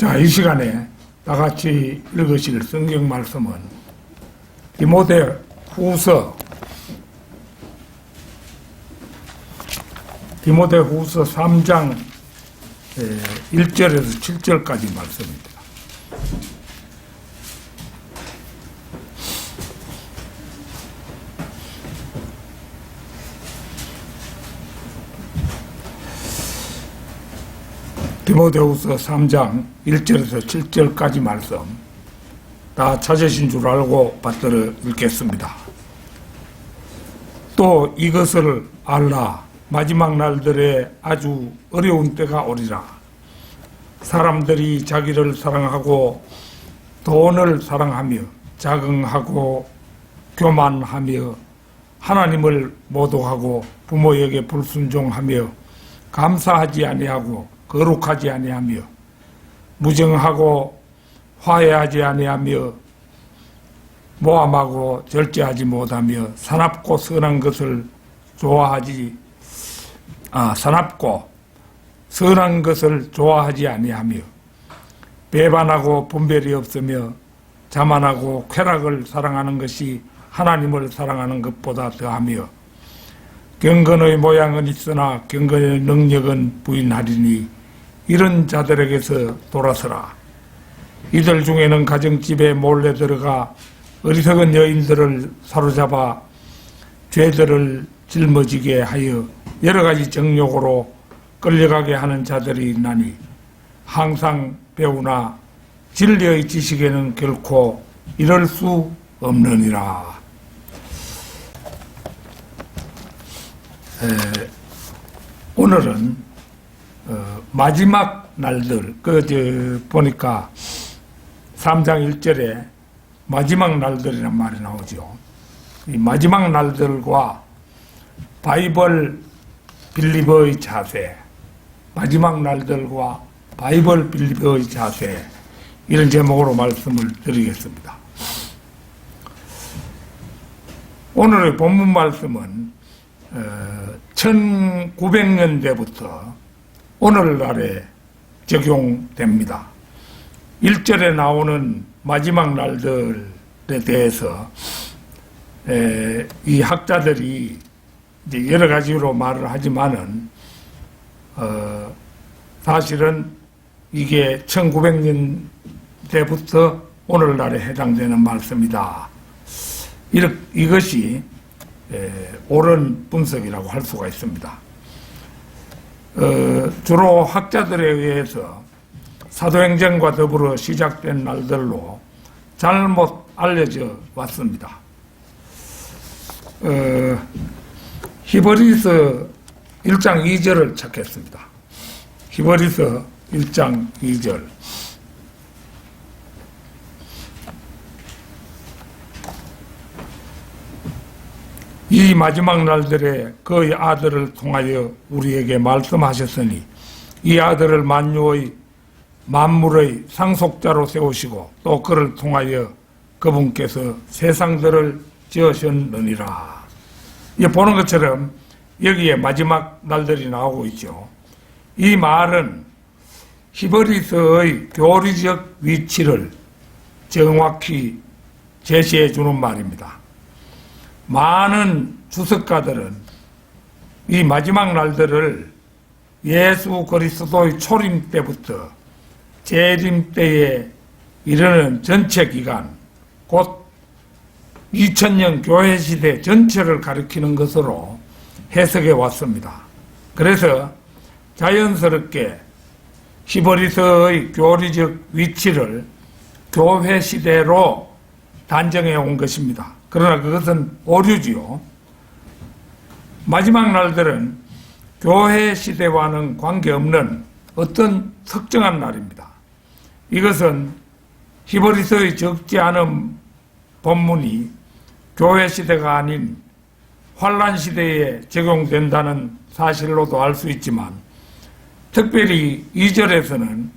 자, 이 시간에 다 같이 읽으실 성경 말씀은 디모데후서 3장 1절에서 7절까지 말씀입니다. 디모데후서 3장 1절에서 7절까지 말씀 다 찾으신 줄 알고 받들어 읽겠습니다. 또 이것을 알라. 마지막 날들에 아주 어려운 때가 오리라. 사람들이 자기를 사랑하고 돈을 사랑하며 자긍하고 교만하며 하나님을 모독하고 부모에게 불순종하며 감사하지 아니하고 거룩하지 아니하며 무정하고 화해하지 아니하며 모함하고 절제하지 못하며 사납고 선한 것을 좋아하지 아니하며 배반하고 분별이 없으며 자만하고 쾌락을 사랑하는 것이 하나님을 사랑하는 것보다 더하며 경건의 모양은 있으나 경건의 능력은 부인하리니 이런 자들에게서 돌아서라. 이들 중에는 가정집에 몰래 들어가 어리석은 여인들을 사로잡아 죄들을 짊어지게 하여 여러 가지 정욕으로 끌려가게 하는 자들이 있나니 항상 배우나 진리의 지식에는 결코 이럴 수 없느니라. 오늘은 마지막 날들, 보니까 3장 1절에 마지막 날들이란 말이 나오죠. 이 마지막 날들과 바이블 빌리버의 자세, 마지막 날들과 바이블 빌리버의 자세, 이런 제목으로 말씀을 드리겠습니다. 오늘의 본문 말씀은 1900년대부터 오늘날에 적용됩니다. 1절에 나오는 마지막 날들에 대해서 이 학자들이 이제 여러 가지로 말을 하지만은 사실은 이게 1900년대부터 오늘날에 해당되는 말씀이다. 이것이 옳은 분석이라고 할 수가 있습니다. 주로 학자들에 의해서 사도행전과 더불어 시작된 날들로 잘못 알려져 왔습니다. 히브리서 1장 2절을 찾겠습니다. 히브리서 1장 2절. 이 마지막 날들에 그의 아들을 통하여 우리에게 말씀하셨으니 이 아들을 만물의 상속자로 세우시고 또 그를 통하여 그분께서 세상들을 지으셨느니라. 보는 것처럼 여기에 마지막 날들이 나오고 있죠. 이 말은 히브리서의 교리적 위치를 정확히 제시해 주는 말입니다. 많은 주석가들은 이 마지막 날들을 예수 그리스도의 초림 때부터 재림 때에 이르는 전체 기간, 곧 2000년 교회 시대 전체를 가리키는 것으로 해석해 왔습니다. 그래서 자연스럽게 히브리서의 교리적 위치를 교회 시대로 단정해 온 것입니다. 그러나 그것은 오류지요. 마지막 날들은 교회 시대와는 관계없는 어떤 특정한 날입니다. 이것은 히브리서의 적지 않은 본문이 교회 시대가 아닌 환란 시대에 적용된다는 사실로도 알 수 있지만 특별히 2절에서는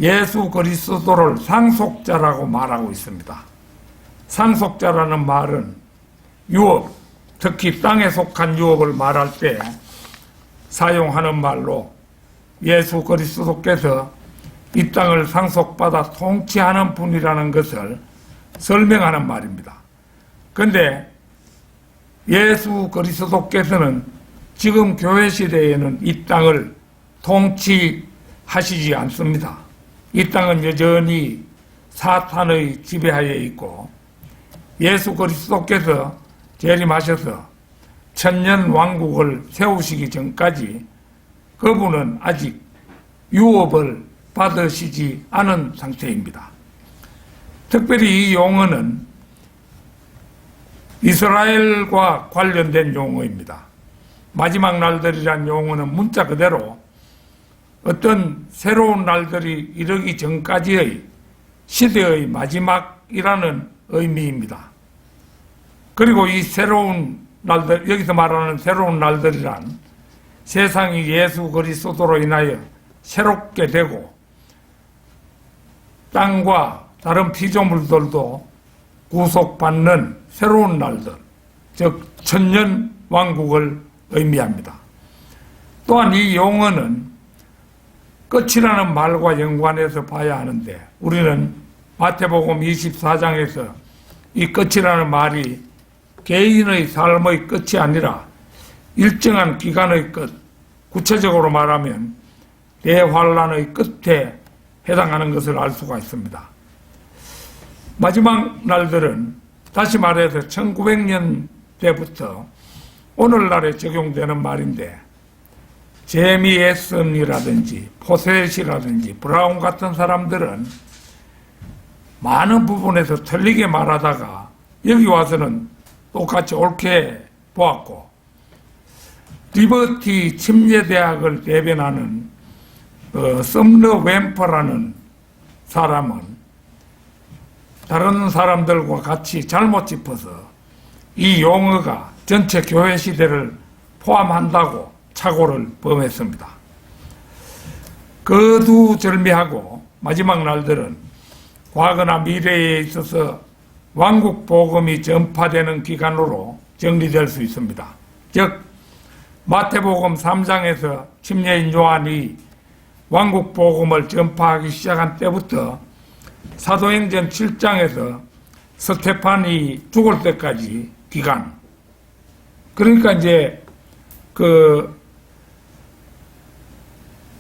예수 그리스도를 상속자라고 말하고 있습니다. 상속자라는 말은 유업, 특히 땅에 속한 유업을 말할 때 사용하는 말로 예수 그리스도께서 이 땅을 상속받아 통치하는 분이라는 것을 설명하는 말입니다. 그런데 예수 그리스도께서는 지금 교회 시대에는 이 땅을 통치하시지 않습니다. 이 땅은 여전히 사탄의 지배하에 있고 예수 그리스도께서 재림하셔서 천년 왕국을 세우시기 전까지 그분은 아직 유업을 받으시지 않은 상태입니다. 특별히 이 용어는 이스라엘과 관련된 용어입니다. 마지막 날들이란 용어는 문자 그대로 어떤 새로운 날들이 이르기 전까지의 시대의 마지막이라는 의미입니다. 그리고 이 새로운 날들, 여기서 말하는 새로운 날들이란 세상이 예수 그리스도로 인하여 새롭게 되고 땅과 다른 피조물들도 구속받는 새로운 날들, 즉 천년 왕국을 의미합니다. 또한 이 용어는 끝이라는 말과 연관해서 봐야 하는데 우리는 마태복음 24장에서 이 끝이라는 말이 개인의 삶의 끝이 아니라 일정한 기간의 끝, 구체적으로 말하면 대환란의 끝에 해당하는 것을 알 수가 있습니다. 마지막 날들은 다시 말해서 1900년대부터 오늘날에 적용되는 말인데 제미 에슨이라든지 포셋이라든지 브라운 같은 사람들은 많은 부분에서 틀리게 말하다가 여기 와서는 똑같이 옳게 보았고 리버티 침례대학을 대변하는 썸러 웸퍼라는 사람은 다른 사람들과 같이 잘못 짚어서 이 용어가 전체 교회 시대를 포함한다고 착오를 범했습니다. 거두절미하고 마지막 날들은 과거나 미래에 있어서 왕국 복음이 전파되는 기간으로 정리될 수 있습니다. 즉 마태복음 3장에서 침례인 요한이 왕국 복음을 전파하기 시작한 때부터 사도행전 7장에서 스테판이 죽을 때까지 기간, 그러니까 이제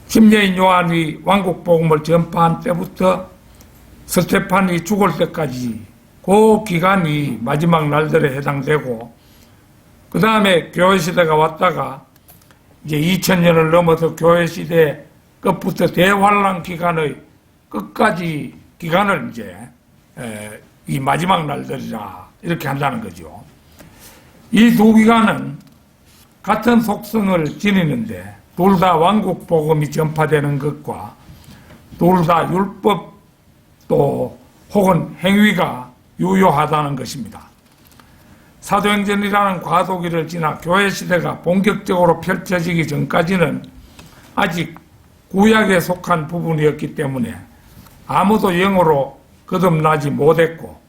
침례인 요한이 왕국 복음을 전파한 때부터 스테판이 죽을 때까지 그 기간이 마지막 날들에 해당되고 그 다음에 교회 시대가 왔다가 이제 2000년을 넘어서 교회 시대 끝부터 대환란 기간의 끝까지 기간을 이제 이 마지막 날들이라 이렇게 한다는 거죠. 이 두 기간은 같은 속성을 지니는데 둘 다 왕국 복음이 전파되는 것과 둘 다 율법 또 혹은 행위가 유효하다는 것입니다. 사도행전이라는 과도기를 지나 교회 시대가 본격적으로 펼쳐지기 전까지는 아직 구약에 속한 부분이었기 때문에 아무도 영으로 거듭나지 못했고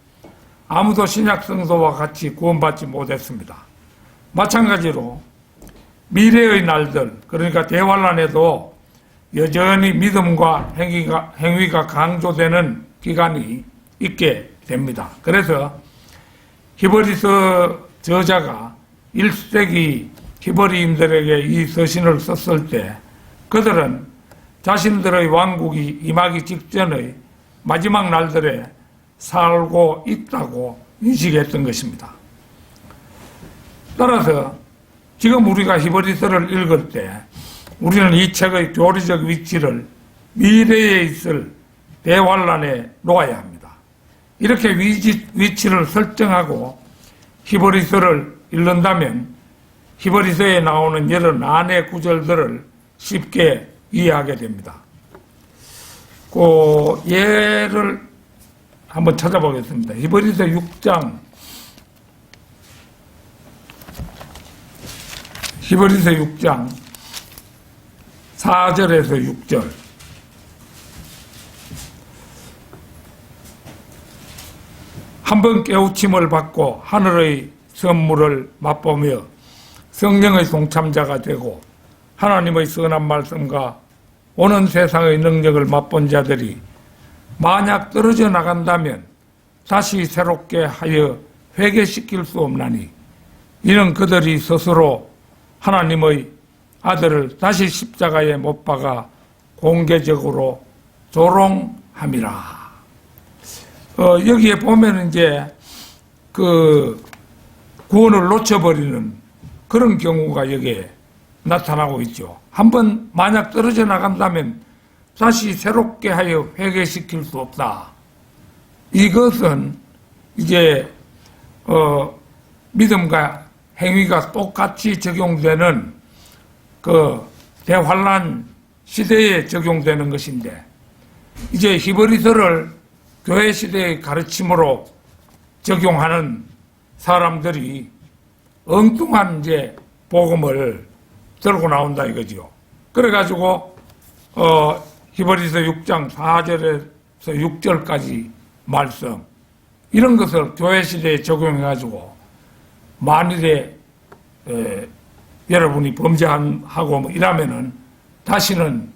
아무도 신약 성도와 같이 구원받지 못했습니다. 마찬가지로 미래의 날들, 그러니까 대환란에도 여전히 믿음과 행위가 강조되는 기간이 있게 됩니다. 그래서 히브리서 저자가 1세기 히브리인들에게 이 서신을 썼을 때 그들은 자신들의 왕국이 임하기 직전의 마지막 날들에 살고 있다고 인식했던 것입니다. 따라서 지금 우리가 히브리서를 읽을 때 우리는 이 책의 교리적 위치를 미래에 있을 대환란에 놓아야 합니다. 이렇게 위치를 설정하고 히브리서를 읽는다면 히브리서에 나오는 여러 난해 구절들을 쉽게 이해하게 됩니다. 그 예를 한번 찾아보겠습니다. 히브리서 6장 4절에서 6절. 한번 깨우침을 받고 하늘의 선물을 맛보며 성령의 동참자가 되고 하나님의 선한 말씀과 오는 세상의 능력을 맛본 자들이 만약 떨어져 나간다면 다시 새롭게 하여 회개시킬 수 없나니 이는 그들이 스스로 하나님의 아들을 다시 십자가에 못 박아 공개적으로 조롱함이라. 여기에 보면 이제 그 구원을 놓쳐버리는 그런 경우가 여기에 나타나고 있죠. 한번 만약 떨어져 나간다면 다시 새롭게 하여 회개시킬 수 없다. 이것은 이제 믿음과 행위가 똑같이 적용되는 그 대환란 시대에 적용되는 것인데, 이제 히브리서를 교회 시대의 가르침으로 적용하는 사람들이 엉뚱한 이제 복음을 들고 나온다 이거죠. 그래가지고 히브리서 6장 4절에서 6절까지 말씀, 이런 것을 교회 시대에 적용해가지고 만일에 여러분이 범죄하고 뭐 이러면은 다시는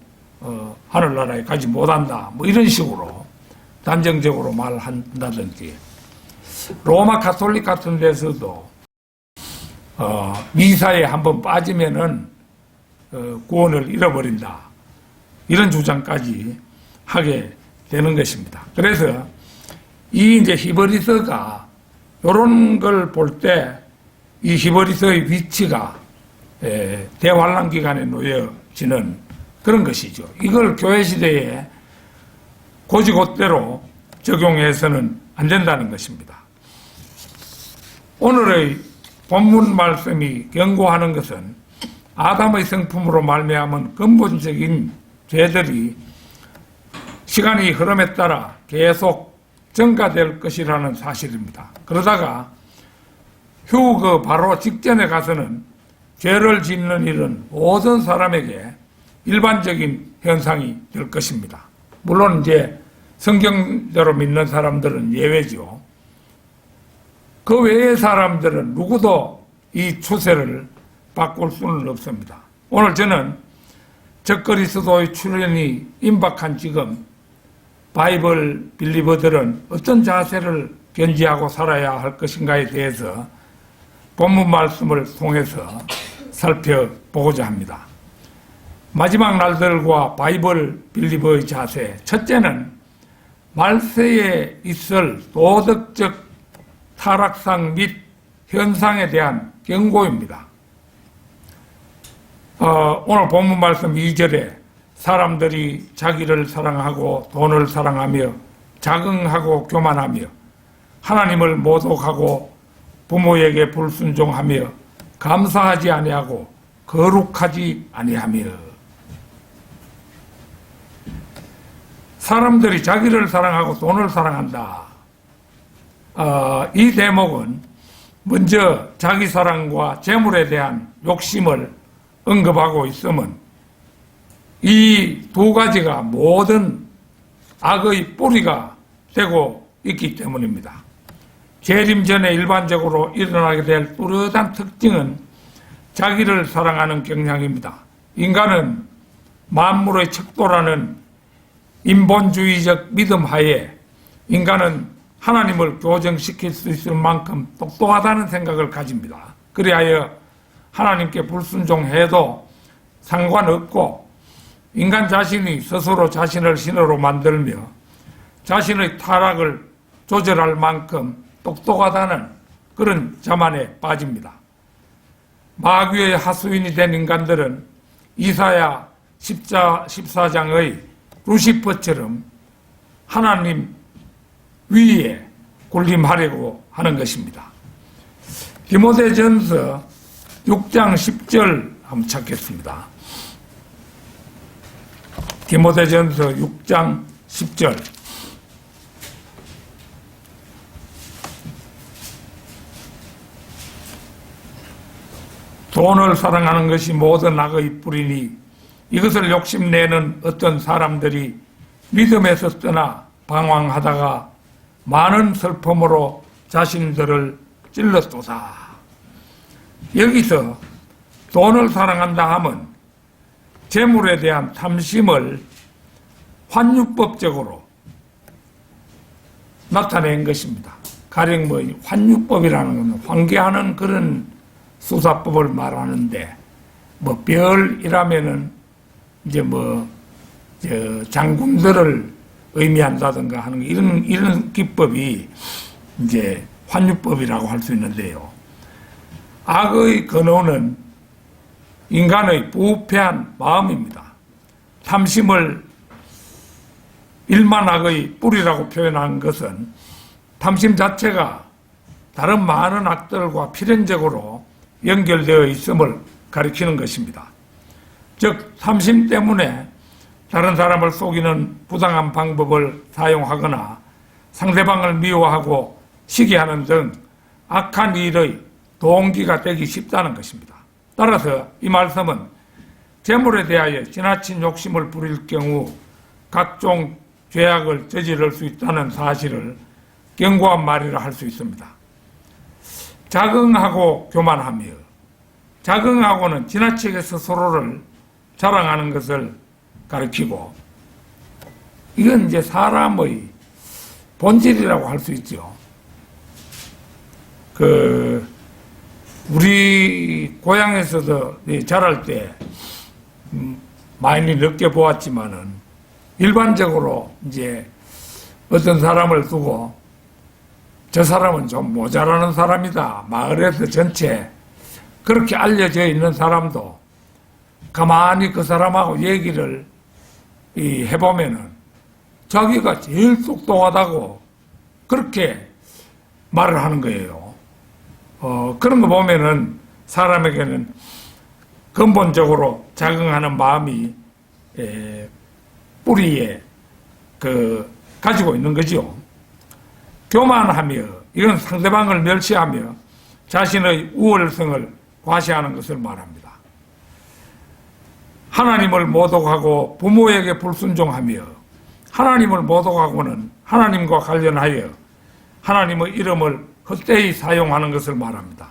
하늘나라에 가지 못한다, 뭐 이런 식으로 단정적으로 말한다든지, 로마 가톨릭 같은 데서도 미사에 한번 빠지면은 구원을 잃어버린다, 이런 주장까지 하게 되는 것입니다. 그래서 이 이제 히브리서가 이런 걸 볼 때 이 히브리서의 위치가 대환란 기간에 놓여지는 그런 것이죠. 이걸 교회 시대에 곧이곧대로 적용해서는 안 된다는 것입니다. 오늘의 본문 말씀이 경고하는 것은 아담의 성품으로 말미암은 근본적인 죄들이 시간이 흐름에 따라 계속 증가될 것이라는 사실입니다. 그러다가 휴거 바로 직전에 가서는 죄를 짓는 일은 모든 사람에게 일반적인 현상이 될 것입니다. 물론 이제 성경대로 믿는 사람들은 예외죠. 그 외의 사람들은 누구도 이 추세를 바꿀 수는 없습니다. 오늘 저는 적그리스도의 출현이 임박한 지금 바이블 빌리버들은 어떤 자세를 견지하고 살아야 할 것인가에 대해서 본문 말씀을 통해서 살펴보고자 합니다. 마지막 날들과 바이블 빌리버의 자세, 첫째는 말세에 있을 도덕적 타락상 및 현상에 대한 경고입니다. 오늘 본문 말씀 2절에 사람들이 자기를 사랑하고 돈을 사랑하며 자긍하고 교만하며 하나님을 모독하고 부모에게 불순종하며 감사하지 아니하고 거룩하지 아니하며, 사람들이 자기를 사랑하고 돈을 사랑한다. 이 대목은 먼저 자기 사랑과 재물에 대한 욕심을 언급하고 있으면 이 두 가지가 모든 악의 뿌리가 되고 있기 때문입니다. 재림 전에 일반적으로 일어나게 될 뚜렷한 특징은 자기를 사랑하는 경향입니다. 인간은 만물의 척도라는 인본주의적 믿음 하에 인간은 하나님을 교정시킬 수 있을 만큼 똑똑하다는 생각을 가집니다. 그리하여 하나님께 불순종해도 상관없고 인간 자신이 스스로 자신을 신으로 만들며 자신의 타락을 조절할 만큼 똑똑하다는 그런 자만에 빠집니다. 마귀의 하수인이 된 인간들은 이사야 14장의 루시퍼처럼 하나님 위에 군림하려고 하는 것입니다. 디모데전서 6장 10절 한번 찾겠습니다. 디모데전서 6장 10절. 돈을 사랑하는 것이 모든 악의 뿌리니 이것을 욕심내는 어떤 사람들이 믿음에서 떠나 방황하다가 많은 슬픔으로 자신들을 찔렀도다. 여기서 돈을 사랑한다 하면 재물에 대한 탐심을 환유법적으로 나타낸 것입니다. 가령 뭐 환유법이라는 것은 환기하는 그런 수사법을 말하는데, 뭐 별이라면은 이제 뭐 장군들을 의미한다든가 하는 이런 기법이 이제 환유법이라고 할 수 있는데요. 악의 근원은 인간의 부패한 마음입니다. 탐심을 일만악의 뿌리라고 표현한 것은 탐심 자체가 다른 많은 악들과 필연적으로 연결되어 있음을 가리키는 것입니다. 즉 탐심 때문에 다른 사람을 속이는 부당한 방법을 사용하거나 상대방을 미워하고 시기하는 등 악한 일의 동기가 되기 쉽다는 것입니다. 따라서 이 말씀은 재물에 대하여 지나친 욕심을 부릴 경우 각종 죄악을 저지를 수 있다는 사실을 경고한 말이라 할 수 있습니다. 자긍하고 교만하며, 자긍하고는 지나치게 스스로를 자랑하는 것을 가리키고, 이건 이제 사람의 본질이라고 할 수 있죠. 우리 고향에서도 자랄 때 많이 느껴보았지만은 일반적으로 이제 어떤 사람을 두고 저 사람은 좀 모자라는 사람이다, 마을에서 전체 그렇게 알려져 있는 사람도 가만히 그 사람하고 얘기를 해보면은 자기가 제일 똑똑하다고 그렇게 말을 하는 거예요. 그런 거 보면은 사람에게는 근본적으로 자긍하는 마음이 뿌리에 가지고 있는 거죠. 교만하며, 이건 상대방을 멸시하며 자신의 우월성을 과시하는 것을 말합니다. 하나님을 모독하고 부모에게 불순종하며, 하나님을 모독하고는 하나님과 관련하여 하나님의 이름을 헛되이 사용하는 것을 말합니다.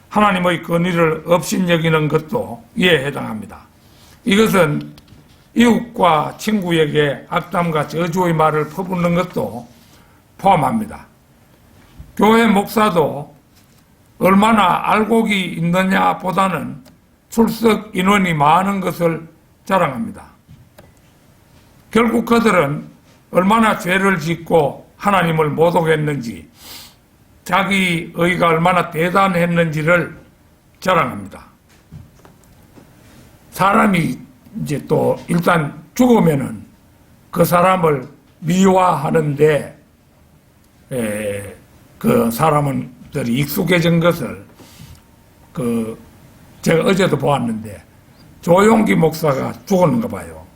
하나님의 권위를 업신여기는 것도 이에 해당합니다. 이것은 이웃과 친구에게 악담과 저주의 말을 퍼붓는 것도 포함합니다. 교회 목사도 얼마나 알곡이 있느냐 보다는 출석 인원이 많은 것을 자랑합니다. 결국 그들은 얼마나 죄를 짓고 하나님을 모독했는지, 자기 의가 얼마나 대단했는지를 자랑합니다. 사람이 이제 또 일단 죽으면은 그 사람을 미화하는데 그 사람들이 익숙해진 것을 제가 어제도 보았는데 조용기 목사가 죽었는가 봐요.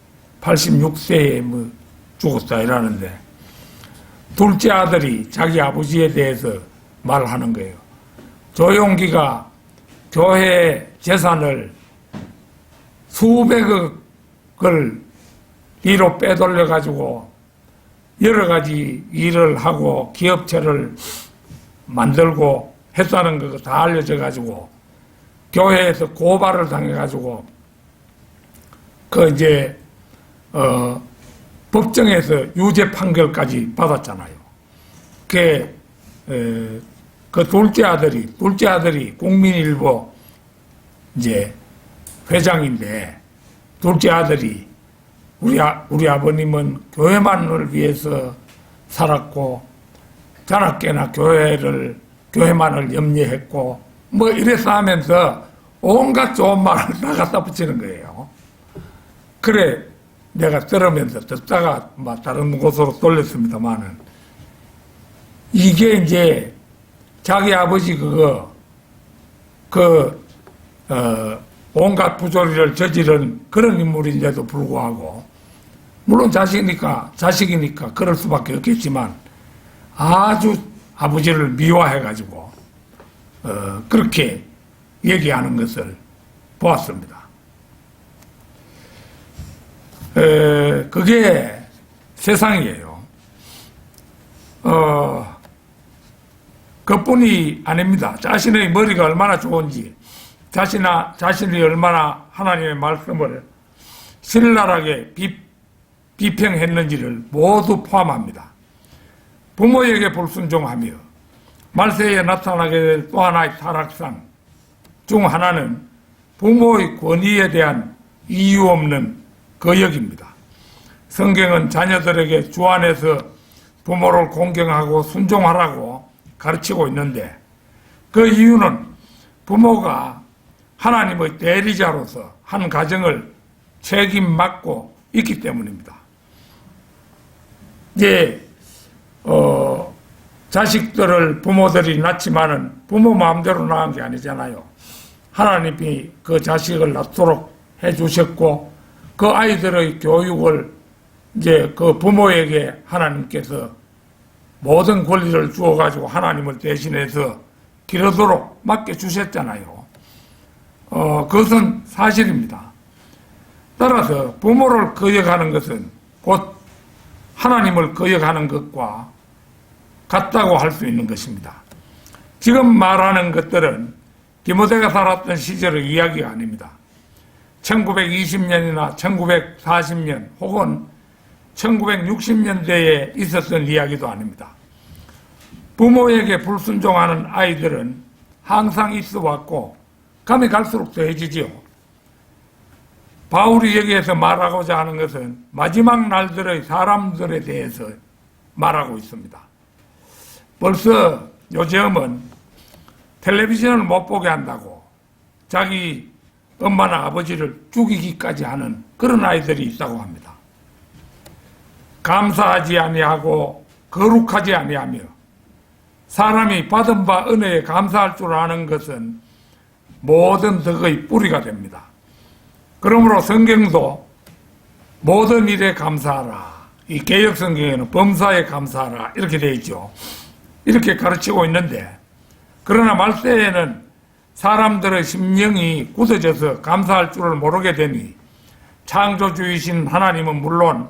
86세에 뭐 죽었다 이러는데 둘째 아들이 자기 아버지에 대해서 말하는 거예요. 조용기가 교회 재산을 수백억을 뒤로 빼돌려 가지고 여러 가지 일을 하고 기업체를 만들고 했다는 거 다 알려져 가지고 교회에서 고발을 당해 가지고 법정에서 유죄 판결까지 받았잖아요. 그 둘째 아들이 국민일보 이제 회장인데, 둘째 아들이 우리 아버님은 교회만을 위해서 살았고 자나깨나 교회만을 염려했고 뭐 이래서 하면서 온갖 좋은 말을 다 갖다 붙이는 거예요. 그래 내가 들으면서 듣다가 막 다른 곳으로 돌렸습니다만은, 이게 이제 자기 아버지 온갖 부조리를 저지른 그런 인물인데도 불구하고, 물론 자식이니까 그럴 수밖에 없겠지만 아주 아버지를 미화해가지고 그렇게 얘기하는 것을 보았습니다. 그게 세상이에요. 그뿐이 아닙니다. 자신의 머리가 얼마나 좋은지, 자신이 얼마나 하나님의 말씀을 신랄하게 비평했는지를 모두 포함합니다. 부모에게 불순종하며 말세에 나타나게 될 또 하나의 타락상 중 하나는 부모의 권위에 대한 이유 없는 거역입니다. 성경은 자녀들에게 주 안에서 부모를 공경하고 순종하라고 가르치고 있는데 그 이유는 부모가 하나님의 대리자로서 한 가정을 책임 맡고 있기 때문입니다. 이제 자식들을 부모들이 낳지만은 부모 마음대로 낳은 게 아니잖아요. 하나님이 그 자식을 낳도록 해주셨고 그 아이들의 교육을 이제 그 부모에게 하나님께서 모든 권리를 주어가지고 하나님을 대신해서 기르도록 맡겨주셨잖아요. 그것은 사실입니다. 따라서 부모를 거역하는 것은 곧 하나님을 거역하는 것과 같다고 할 수 있는 것입니다. 지금 말하는 것들은 디모데가 살았던 시절의 이야기가 아닙니다. 1920년이나 1940년 혹은 1960년대에 있었던 이야기도 아닙니다. 부모에게 불순종하는 아이들은 항상 있어 왔고 감이 갈수록 더해지지요. 바울이 여기에서 말하고자 하는 것은 마지막 날들의 사람들에 대해서 말하고 있습니다. 벌써 요즘은 텔레비전을 못 보게 한다고 자기 엄마나 아버지를 죽이기까지 하는 그런 아이들이 있다고 합니다. 감사하지 아니하고 거룩하지 아니하며 사람이 받은 바 은혜에 감사할 줄 아는 것은 모든 덕의 뿌리가 됩니다. 그러므로 성경도 모든 일에 감사하라. 이 개역 성경에는 범사에 감사하라 이렇게 되어 있죠. 이렇게 가르치고 있는데 그러나 말세에는 사람들의 심령이 굳어져서 감사할 줄을 모르게 되니 창조주이신 하나님은 물론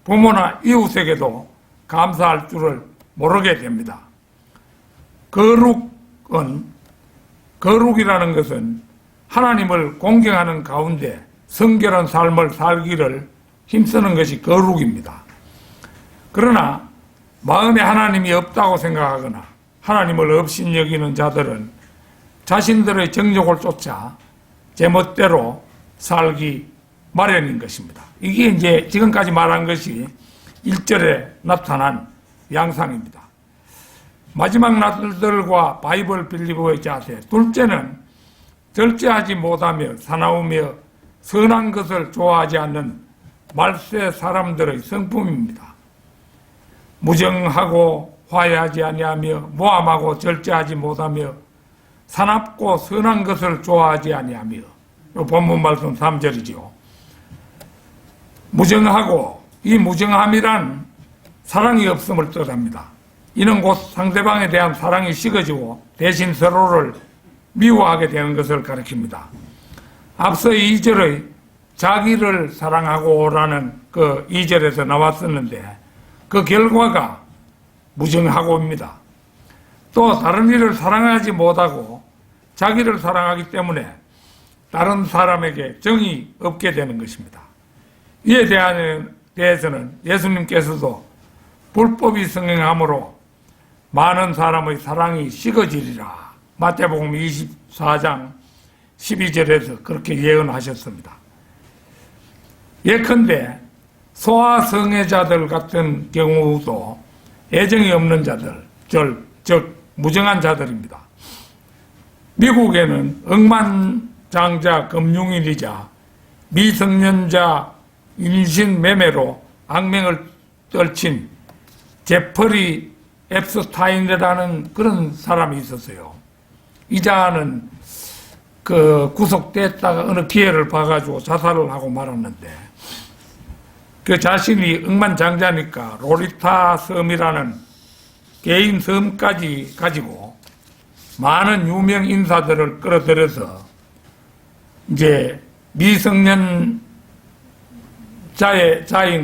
부모나 이웃에게도 감사할 줄을 모르게 됩니다. 거룩이라는 것은 하나님을 공경하는 가운데 성결한 삶을 살기를 힘쓰는 것이 거룩입니다. 그러나 마음에 하나님이 없다고 생각하거나 하나님을 없인 여기는 자들은 자신들의 정욕을 쫓아 제멋대로 살기 마련인 것입니다. 이게 이제 지금까지 말한 것이 1절에 나타난 양상입니다. 마지막 날들과 바이블 빌리버의 자세. 둘째는 절제하지 못하며 사나우며 선한 것을 좋아하지 않는 말세 사람들의 성품입니다. 무정하고 화해하지 아니하며 모함하고 절제하지 못하며 사납고 선한 것을 좋아하지 아니하며 이 본문 말씀 3절이죠. 무정하고 이 무정함이란 사랑이 없음을 뜻합니다. 이는 곧 상대방에 대한 사랑이 식어지고 대신 서로를 미워하게 되는 것을 가리킵니다. 앞서 2절의 자기를 사랑하고라는 그 2절에서 나왔었는데 그 결과가 무정하고입니다. 또 다른 이를 사랑하지 못하고 자기를 사랑하기 때문에 다른 사람에게 정이 없게 되는 것입니다. 이에 대해서는 예수님께서도 불법이 성행함으로 많은 사람의 사랑이 식어지리라. 마태복음 24장 12절에서 그렇게 예언하셨습니다. 예컨대 소아성애자들 같은 경우도 애정이 없는 자들, 즉 무정한 자들입니다. 미국에는 억만장자 금융인이자 미성년자 임신 매매로 악명을 떨친 제퍼리 앱스타인이라는 그런 사람이 있었어요. 이 자는 그 구속됐다가 어느 기회를 봐가지고 자살을 하고 말았는데 그 자신이 억만장자니까 로리타 섬이라는 개인 섬까지 가지고 많은 유명 인사들을 끌어들여서 이제 미성년자인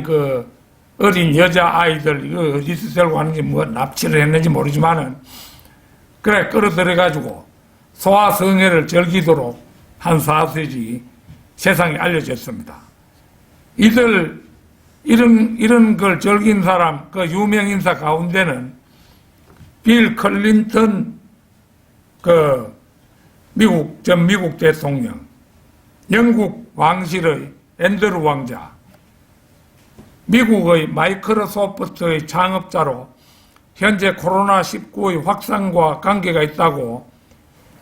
그 어린 여자아이들, 이거 어디서 들고 하는지 뭐 납치를 했는지 모르지만은 그래 끌어들여가지고 소아성애를 즐기도록 한 사실이 세상에 알려졌습니다. 이런 걸 즐긴 사람, 그 유명 인사 가운데는 빌 클린턴 전 미국 대통령, 영국 왕실의 앤드루 왕자, 미국의 마이크로소프트의 창업자로 현재 코로나19의 확산과 관계가 있다고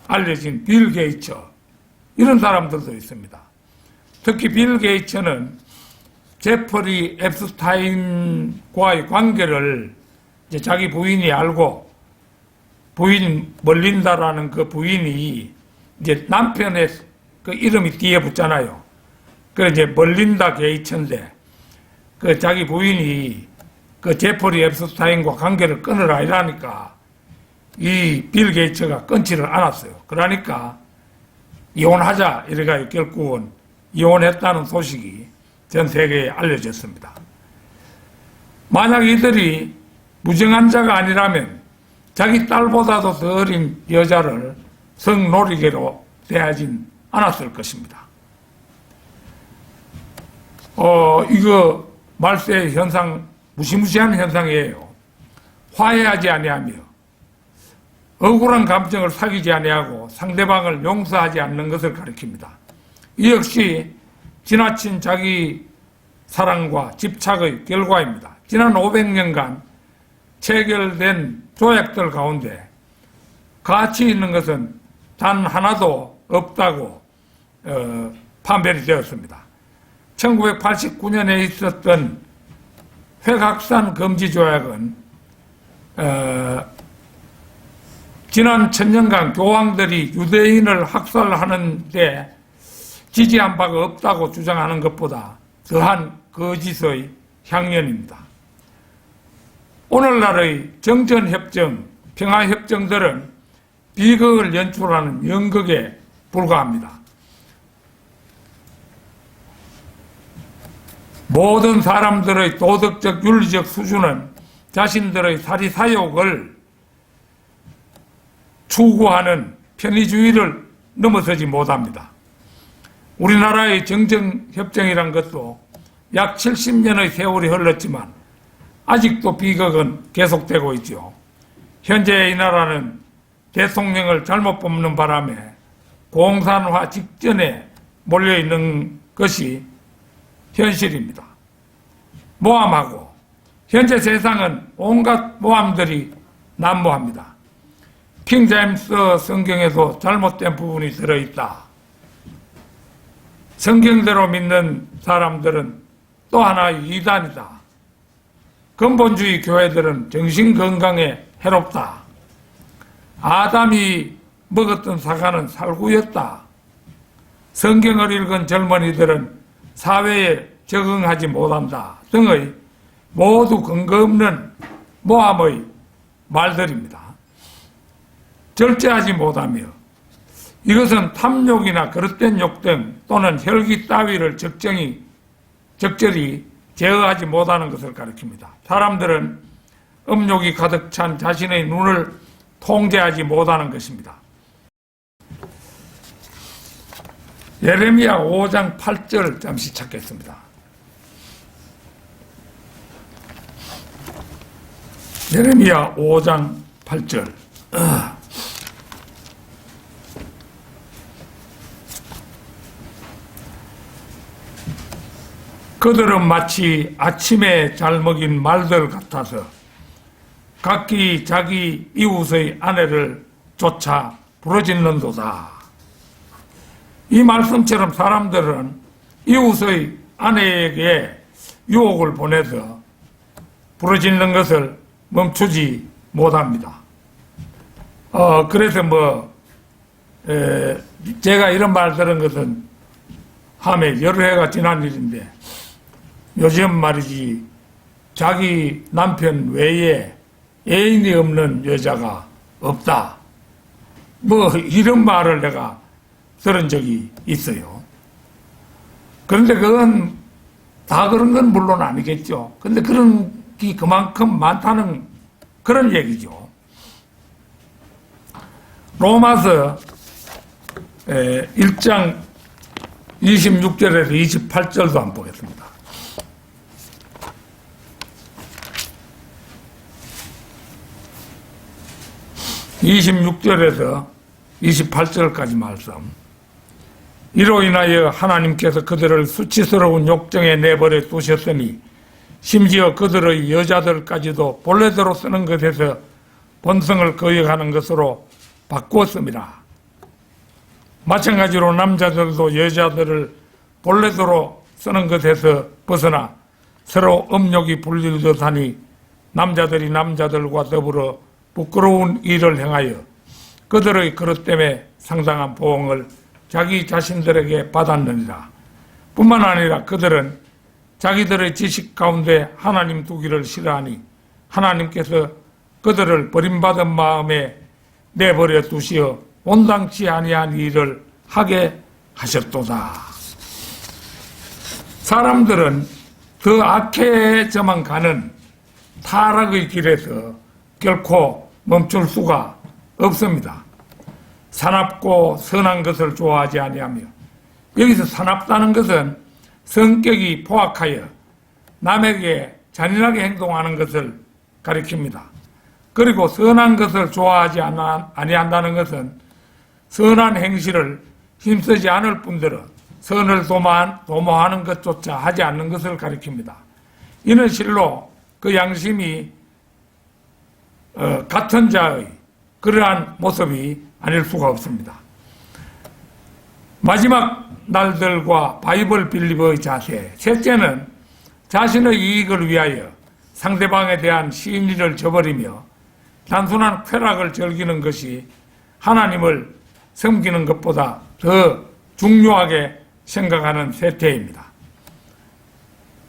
알려진 빌 게이츠, 이런 사람들도 있습니다. 특히 빌 게이츠는 제퍼리 앱스타인과의 관계를 이제 자기 부인이 알고, 부인 멀린다라는 그 부인이 이제 남편의 그 이름이 뒤에 붙잖아요. 그 이제 멀린다 게이츠인데, 그 자기 부인이 그 제퍼리 앱스타인과 관계를 끊으라 이러니까 이 빌 게이츠가 끊지를 않았어요. 그러니까 이혼하자 이래가 결국은 이혼했다는 소식이 전 세계에 알려졌습니다. 만약 이들이 무정한 자가 아니라면 자기 딸보다도 더 어린 여자를 성놀이개로 대하진 않았을 것입니다. 이거 말세 현상, 무시무시한 현상이에요. 화해하지 아니하며 억울한 감정을 사귀지 아니하고 상대방을 용서하지 않는 것을 가리킵니다. 이 역시 지나친 자기 사랑과 집착의 결과입니다. 지난 500년간 체결된 조약들 가운데 가치 있는 것은 단 하나도 없다고 판별이 되었습니다. 1989년에 있었던 회각산 금지 조약은 지난 1000년간 교황들이 유대인을 학살하는데 지지한 바가 없다고 주장하는 것보다 더한 거짓의 향연입니다. 오늘날의 정전협정, 평화협정들은 비극을 연출하는 연극에 불과합니다. 모든 사람들의 도덕적, 윤리적 수준은 자신들의 사리사욕을 추구하는 편의주의를 넘어서지 못합니다. 우리나라의 정전협정이란 것도 약 70년의 세월이 흘렀지만 아직도 비극은 계속되고 있죠. 현재 이 나라는 대통령을 잘못 뽑는 바람에 공산화 직전에 몰려있는 것이 현실입니다. 모함하고 현재 세상은 온갖 모함들이 난무합니다. 킹제임스 성경에도 잘못된 부분이 들어있다. 성경대로 믿는 사람들은 또 하나의 이단이다. 근본주의 교회들은 정신건강에 해롭다. 아담이 먹었던 사과는 살구였다. 성경을 읽은 젊은이들은 사회에 적응하지 못한다 등의 모두 근거 없는 모함의 말들입니다. 절제하지 못하며 이것은 탐욕이나 그릇된 욕 등 또는 혈기 따위를 적절히 제어하지 못하는 것을 가리킵니다. 사람들은 음욕이 가득 찬 자신의 눈을 통제하지 못하는 것입니다. 예레미야 5장 8절 잠시 찾겠습니다. 예레미야 5장 8절. 그들은 마치 아침에 잘 먹인 말들 같아서 각기 자기 이웃의 아내를 쫓아 부르짖는도다. 이 말씀처럼 사람들은 이웃의 아내에게 유혹을 보내서 부르짖는 것을 멈추지 못합니다. 그래서 제가 이런 말 들은 것은 함에 여러 해가 지난 일인데 요즘 말이지 자기 남편 외에 애인이 없는 여자가 없다. 이런 말을 내가 들은 적이 있어요. 그런데 그건 다 그런 건 물론 아니겠죠. 근데 그런 게 그만큼 많다는 그런 얘기죠. 로마서 1장 26절에서 28절도 한번 보겠습니다. 26절에서 28절까지 말씀. 이로 인하여 하나님께서 그들을 수치스러운 욕정에 내버려 두셨으니 심지어 그들의 여자들까지도 본래대로 쓰는 것에서 본성을 거역하는 것으로 바꾸었습니다. 마찬가지로 남자들도 여자들을 본래대로 쓰는 것에서 벗어나 서로 음욕이 불릴듯 하니 남자들이 남자들과 더불어 부끄러운 일을 행하여 그들의 그릇 때문에 상당한 보응을 자기 자신들에게 받았느니라. 뿐만 아니라 그들은 자기들의 지식 가운데 하나님 두기를 싫어하니 하나님께서 그들을 버림받은 마음에 내버려 두시어 온당치 아니한 일을 하게 하셨도다. 사람들은 더 악해져만 가는 타락의 길에서 결코 멈출 수가 없습니다. 사납고 선한 것을 좋아하지 아니하며, 여기서 사납다는 것은 성격이 포악하여 남에게 잔인하게 행동하는 것을 가리킵니다. 그리고 선한 것을 좋아하지 아니한다는 것은 선한 행실을 힘쓰지 않을 뿐더러 선을 도모하는 것조차 하지 않는 것을 가리킵니다. 이는 실로 그 양심이 같은 자의 그러한 모습이 아닐 수가 없습니다. 마지막 날들과 바이블 빌리버의 자세. 셋째는 자신의 이익을 위하여 상대방에 대한 시인리를 저버리며 단순한 쾌락을 즐기는 것이 하나님을 섬기는 것보다 더 중요하게 생각하는 세태입니다.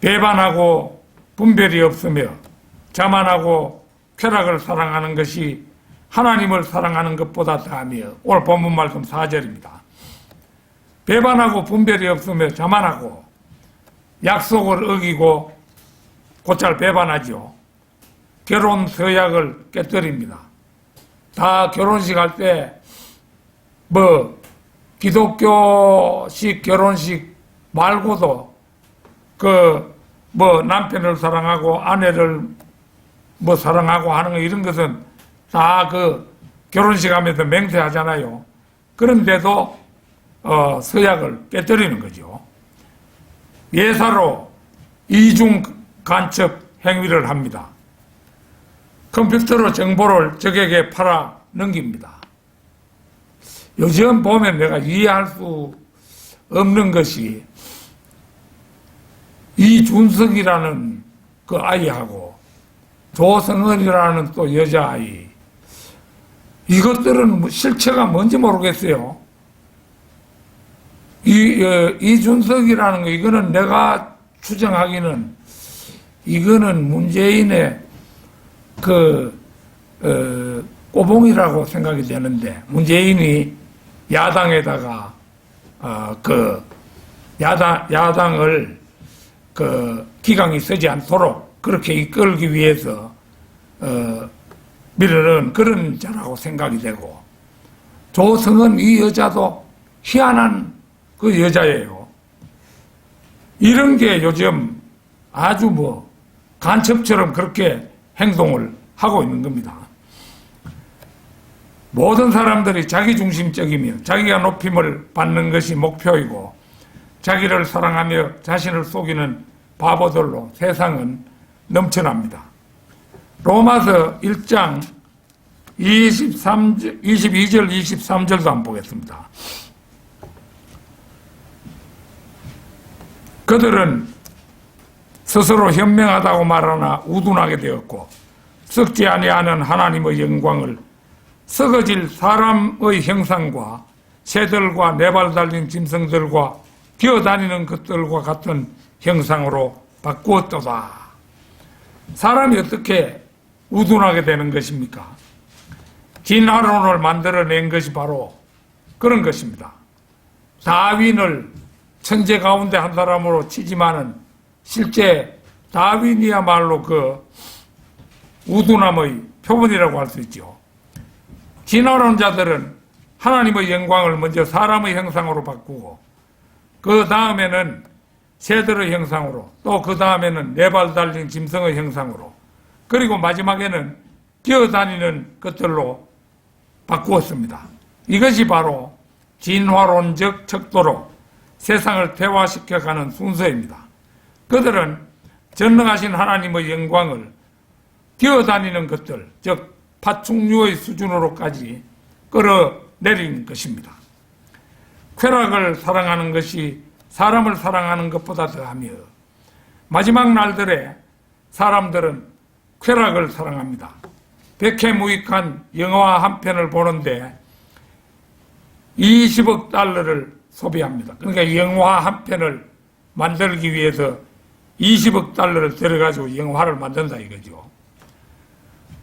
배반하고 분별이 없으며 자만하고 쾌락을 사랑하는 것이 하나님을 사랑하는 것보다 더하며, 오늘 본문 말씀 4절입니다. 배반하고 분별이 없으며 자만하고 약속을 어기고 곧잘 배반하죠. 결혼 서약을 깨뜨립니다. 다 결혼식 할 때 기독교식 결혼식 말고도 남편을 사랑하고 아내를 사랑하고 하는 거, 이런 것은 다 결혼식 하면서 맹세하잖아요. 그런데도 서약을 깨뜨리는 거죠. 예사로 이중 간첩 행위를 합니다. 컴퓨터로 정보를 적에게 팔아 넘깁니다. 요즘 보면 내가 이해할 수 없는 것이, 이준석이라는 그 아이하고 조성은이라는 또 여자아이, 이것들은 실체가 뭔지 모르겠어요. 이준석이라는 거, 이거는 내가 추정하기는 이거는 문재인의 꼬봉이라고 생각이 되는데, 문재인이 야당에다가 야당을 기강이 서지 않도록 그렇게 이끌기 위해서 밀어넣은 그런 자라고 생각이 되고, 조성은 이 여자도 희한한 그 여자예요. 이런 게 요즘 아주 간첩처럼 그렇게 행동을 하고 있는 겁니다. 모든 사람들이 자기중심적이며 자기가 높임을 받는 것이 목표이고 자기를 사랑하며 자신을 속이는 바보들로 세상은 넘쳐납니다. 로마서 1장 22절 23절도 한번 보겠습니다. 그들은 스스로 현명하다고 말하나 우둔하게 되었고 썩지 아니하는 하나님의 영광을 썩어질 사람의 형상과 새들과 네 발 달린 짐승들과 기어다니는 것들과 같은 형상으로 바꾸었도다. 사람이 어떻게 우둔하게 되는 것입니까? 진화론을 만들어낸 것이 바로 그런 것입니다. 다윈을 천재 가운데 한 사람으로 치지만은 실제 다윈이야말로 그 우둔함의 표본이라고 할 수 있죠. 진화론자들은 하나님의 영광을 먼저 사람의 형상으로 바꾸고 그 다음에는 새들의 형상으로, 또 그 다음에는 네 발 달린 짐승의 형상으로, 그리고 마지막에는 기어다니는 것들로 바꾸었습니다. 이것이 바로 진화론적 척도로 세상을 태화시켜가는 순서입니다. 그들은 전능하신 하나님의 영광을 기어다니는 것들, 즉 파충류의 수준으로까지 끌어내린 것입니다. 쾌락을 사랑하는 것이 사람을 사랑하는 것보다 더하며 마지막 날들에 사람들은 쾌락을 사랑합니다. 백해무익한 영화 한 편을 보는데 20억 달러를 소비합니다. 그러니까 영화 한 편을 만들기 위해서 20억 달러를 들여가지고 영화를 만든다 이거죠.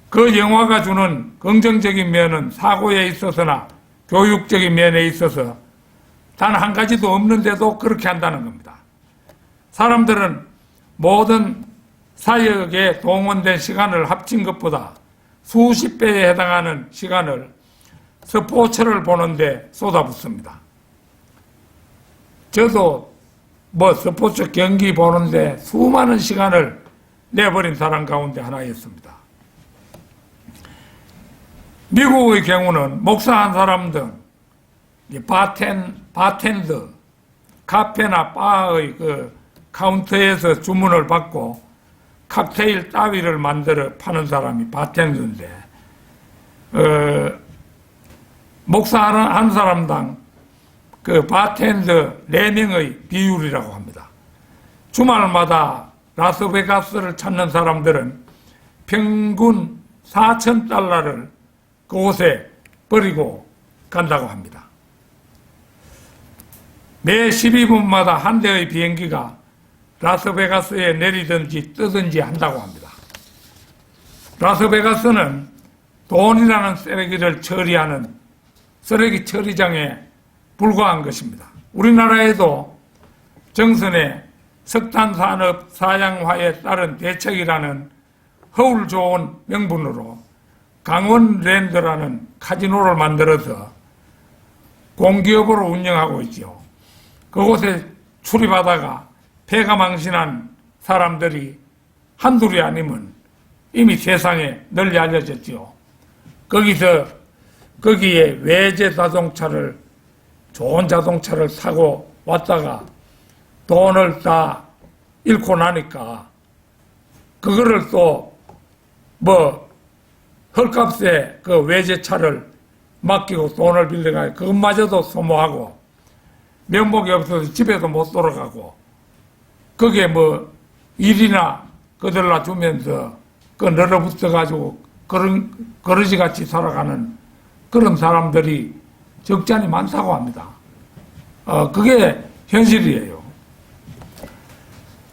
그 영화가 주는 긍정적인 면은 사고에 있어서나 교육적인 면에 있어서 단 한 가지도 없는데도 그렇게 한다는 겁니다. 사람들은 모든 사역에 동원된 시간을 합친 것보다 수십 배에 해당하는 시간을 스포츠를 보는데 쏟아붓습니다. 저도 스포츠 경기 보는데 수많은 시간을 내버린 사람 가운데 하나였습니다. 미국의 경우는 목사 한 사람 등 바텐더, 카페나 바의 그 카운터에서 주문을 받고 칵테일 따위를 만들어 파는 사람이 바텐더인데 목사 한 사람당 그 바텐더 4명의 비율이라고 합니다. 주말마다 라스베가스를 찾는 사람들은 평균 4,000달러를 그곳에 버리고 간다고 합니다. 매 12분마다 한 대의 비행기가 라스베가스에 내리든지 뜨든지 한다고 합니다. 라스베가스는 돈이라는 쓰레기를 처리하는 쓰레기 처리장에 불과한 것입니다. 우리나라에도 정선의 석탄산업 사양화에 따른 대책이라는 허울 좋은 명분으로 강원랜드라는 카지노를 만들어서 공기업으로 운영하고 있죠. 그곳에 출입하다가 배가 망신한 사람들이 한둘이 아니면 이미 세상에 널리 알려졌죠. 거기에 외제 자동차를, 좋은 자동차를 사고 왔다가 돈을 다 잃고 나니까 그거를 또 헐값에 그 외제차를 맡기고 돈을 빌려가지고 그것마저도 소모하고 면목이 없어서 집에도 못 돌아가고 거기에 일이나 거들라 주면서 그 늘어붙어가지고 거르지같이 살아가는 그런 사람들이 적잖이 많다고 합니다. 그게 현실이에요.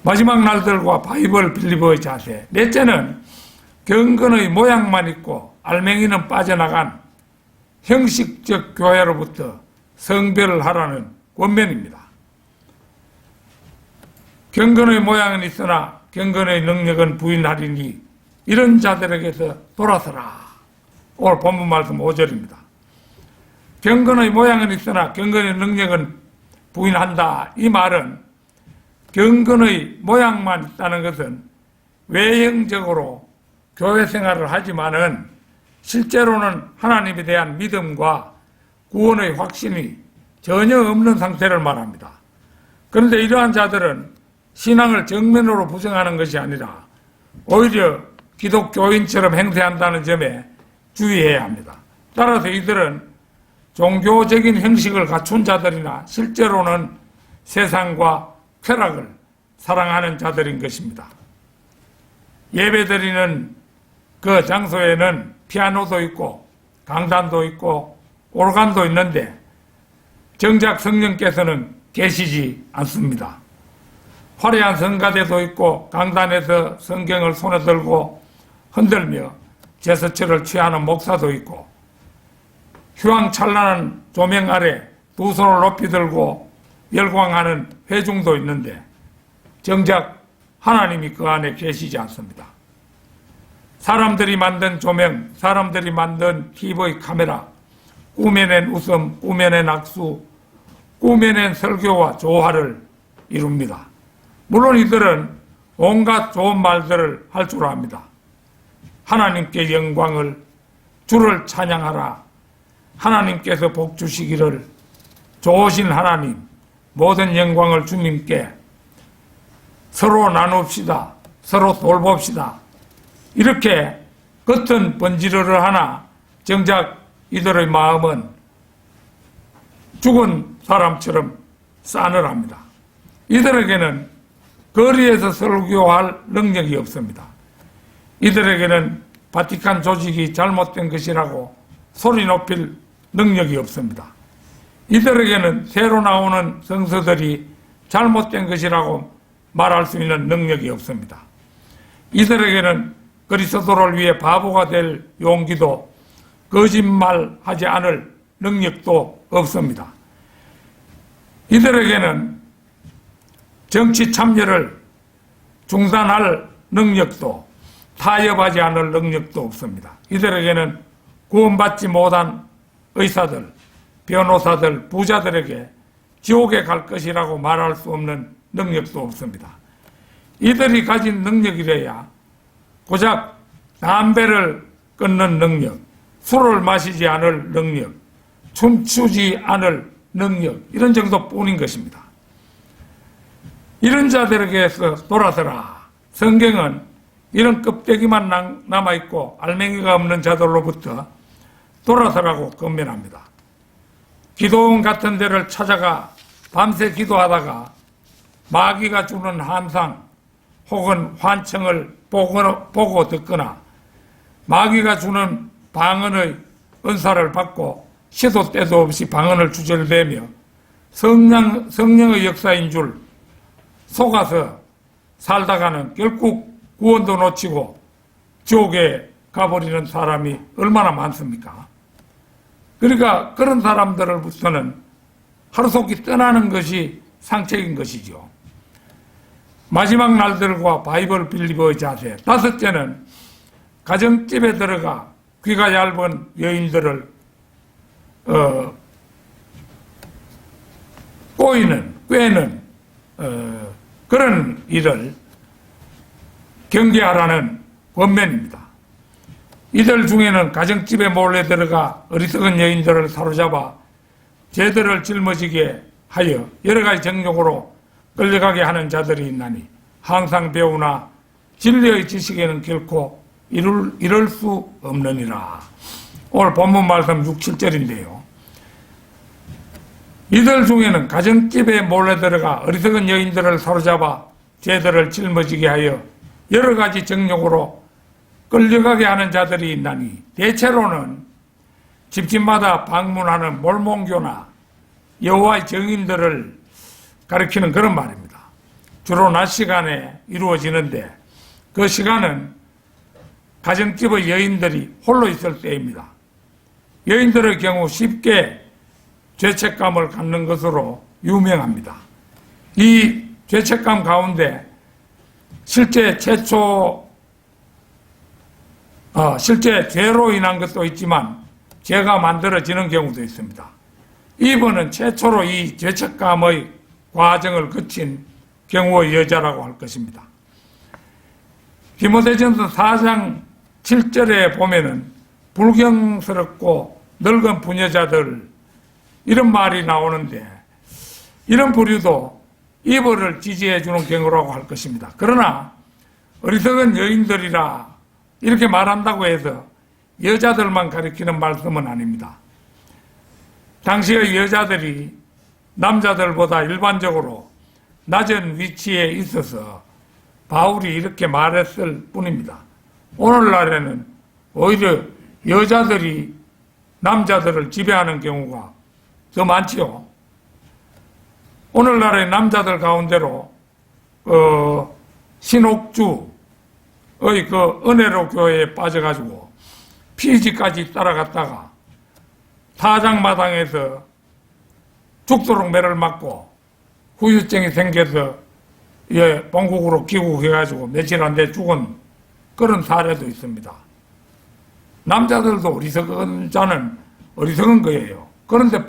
마지막 날들과 바이블 빌리버의 자세. 넷째는 경건의 모양만 있고 알맹이는 빠져나간 형식적 교회로부터 성별을 하라는 권면입니다. 경건의 모양은 있으나 경건의 능력은 부인하리니 이런 자들에게서 돌아서라. 오늘 본문 말씀 5절입니다. 경건의 모양은 있으나 경건의 능력은 부인한다. 이 말은 경건의 모양만 있다는 것은 외형적으로 교회 생활을 하지만은 실제로는 하나님에 대한 믿음과 구원의 확신이 전혀 없는 상태를 말합니다. 그런데 이러한 자들은 신앙을 정면으로 부정하는 것이 아니라 오히려 기독교인처럼 행세한다는 점에 주의해야 합니다. 따라서 이들은 종교적인 형식을 갖춘 자들이나 실제로는 세상과 쾌락을 사랑하는 자들인 것입니다. 예배드리는 그 장소에는 피아노도 있고 강단도 있고 오르간도 있는데 정작 성령께서는 계시지 않습니다. 화려한 성가대도 있고 강단에서 성경을 손에 들고 흔들며 제스처를 취하는 목사도 있고 휘황찬란한 조명 아래 두 손을 높이 들고 열광하는 회중도 있는데 정작 하나님이 그 안에 계시지 않습니다. 사람들이 만든 조명, 사람들이 만든 TV 카메라, 꾸며낸 웃음, 꾸며낸 악수, 꾸며낸 설교와 조화를 이룹니다. 물론 이들은 온갖 좋은 말들을 할 줄 압니다. 하나님께 영광을, 주를 찬양하라, 하나님께서 복 주시기를. 좋으신 하나님, 모든 영광을 주님께 서로 나눕시다. 서로 돌봅시다. 이렇게 겉은 번지르르 하나 정작 이들의 마음은 죽은 사람처럼 싸늘합니다. 이들에게는 거리에서 설교할 능력이 없습니다. 이들에게는 바티칸 조직이 잘못된 것이라고 소리 높일 능력이 없습니다. 이들에게는 새로 나오는 성서들이 잘못된 것이라고 말할 수 있는 능력이 없습니다. 이들에게는 그리스도를 위해 바보가 될 용기도 거짓말하지 않을 능력도 없습니다. 이들에게는 정치 참여를 중단할 능력도 타협하지 않을 능력도 없습니다. 이들에게는 구원받지 못한 의사들, 변호사들, 부자들에게 지옥에 갈 것이라고 말할 수 없는 능력도 없습니다. 이들이 가진 능력이래야 고작 담배를 끊는 능력, 술을 마시지 않을 능력, 춤추지 않을 능력, 이런 정도뿐인 것입니다. 이런 자들에게서 돌아서라. 성경은 이런 껍데기만 남아있고 알맹이가 없는 자들로부터 돌아서라고 권면합니다. 기도원 같은 데를 찾아가 밤새 기도하다가 마귀가 주는 환상 혹은 환청을 보고 듣거나 마귀가 주는 방언의 은사를 받고 시도 때도 없이 방언을 주절대며 성령의 역사인 줄 속아서 살다가는 결국 구원도 놓치고 지옥에 가버리는 사람이 얼마나 많습니까? 그러니까 그런 사람들로부터는 하루속히 떠나는 것이 상책인 것이죠. 마지막 날들과 바이블 빌리버의 자세. 다섯째는 가정집에 들어가 귀가 얇은 여인들을 꿰는 그런 일을 경계하라는 권면입니다. 이들 중에는 가정집에 몰래 들어가 어리석은 여인들을 사로잡아 죄들을 짊어지게 하여 여러 가지 정욕으로 끌려가게 하는 자들이 있나니 항상 배우나 진리의 지식에는 결코 이룰 수 없느니라. 오늘 본문 말씀 6, 7절인데요. 이들 중에는 가정집에 몰래 들어가 어리석은 여인들을 사로잡아 죄들을 짊어지게 하여 여러 가지 정욕으로 끌려가게 하는 자들이 있나니 대체로는 집집마다 방문하는 몰몬교나 여호와의 증인들을 가리키는 그런 말입니다. 주로 낮 시간에 이루어지는데 그 시간은 가정집의 여인들이 홀로 있을 때입니다. 여인들의 경우 쉽게 죄책감을 갖는 것으로 유명합니다. 이 죄책감 가운데 실제 죄로 인한 것도 있지만 죄가 만들어지는 경우도 있습니다. 이분은 최초로 이 죄책감의 과정을 거친 경우의 여자라고 할 것입니다. 디모데전서 4장 7절에 보면은 불경스럽고 늙은 부녀자들 이런 말이 나오는데 이런 부류도 이벌을 지지해 주는 경우라고 할 것입니다. 그러나 어리석은 여인들이라 이렇게 말한다고 해서 여자들만 가리키는 말씀은 아닙니다. 당시의 여자들이 남자들보다 일반적으로 낮은 위치에 있어서 바울이 이렇게 말했을 뿐입니다. 오늘날에는 오히려 여자들이 남자들을 지배하는 경우가 더 많지요. 오늘날의 남자들 가운데로 신옥주의 그 은혜로 교회에 빠져가지고 피지까지 따라갔다가 타작마당에서 죽도록 매를 맞고 후유증이 생겨서 본국으로 귀국해가지고 며칠 안 돼 죽은 그런 사례도 있습니다. 남자들도 어리석은 자는 어리석은 거예요. 그런데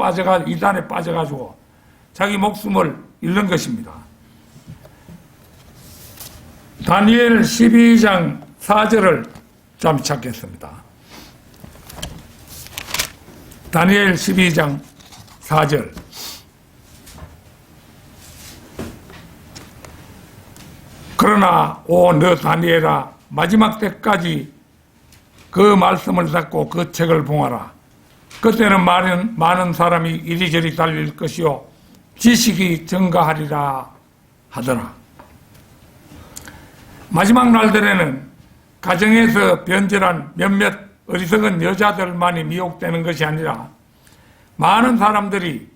이단에 빠져가지고 자기 목숨을 잃는 것입니다. 다니엘 12장 4절을 잠시 찾겠습니다. 다니엘 12장 4절. 그러나 너 다니엘아, 마지막 때까지 그 말씀을 듣고 그 책을 봉하라. 그때는 많은 사람이 이리저리 달릴 것이요 지식이 증가하리라 하더라. 마지막 날들에는 가정에서 변절한 몇몇 어리석은 여자들만이 미혹되는 것이 아니라 많은 사람들이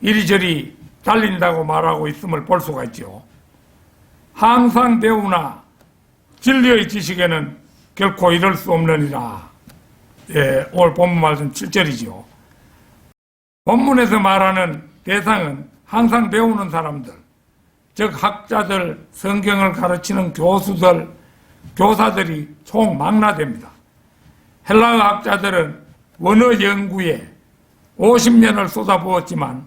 이리저리 달린다고 말하고 있음을 볼 수가 있죠. 항상 배우나 진리의 지식에는 결코 이를 수 없느니라. 예, 오늘 본문 말씀 7절이죠. 본문에서 말하는 대상은 항상 배우는 사람들, 즉 학자들, 성경을 가르치는 교수들, 교사들이 총망라됩니다. 헬라어 학자들은 원어 연구에 50년을 쏟아부었지만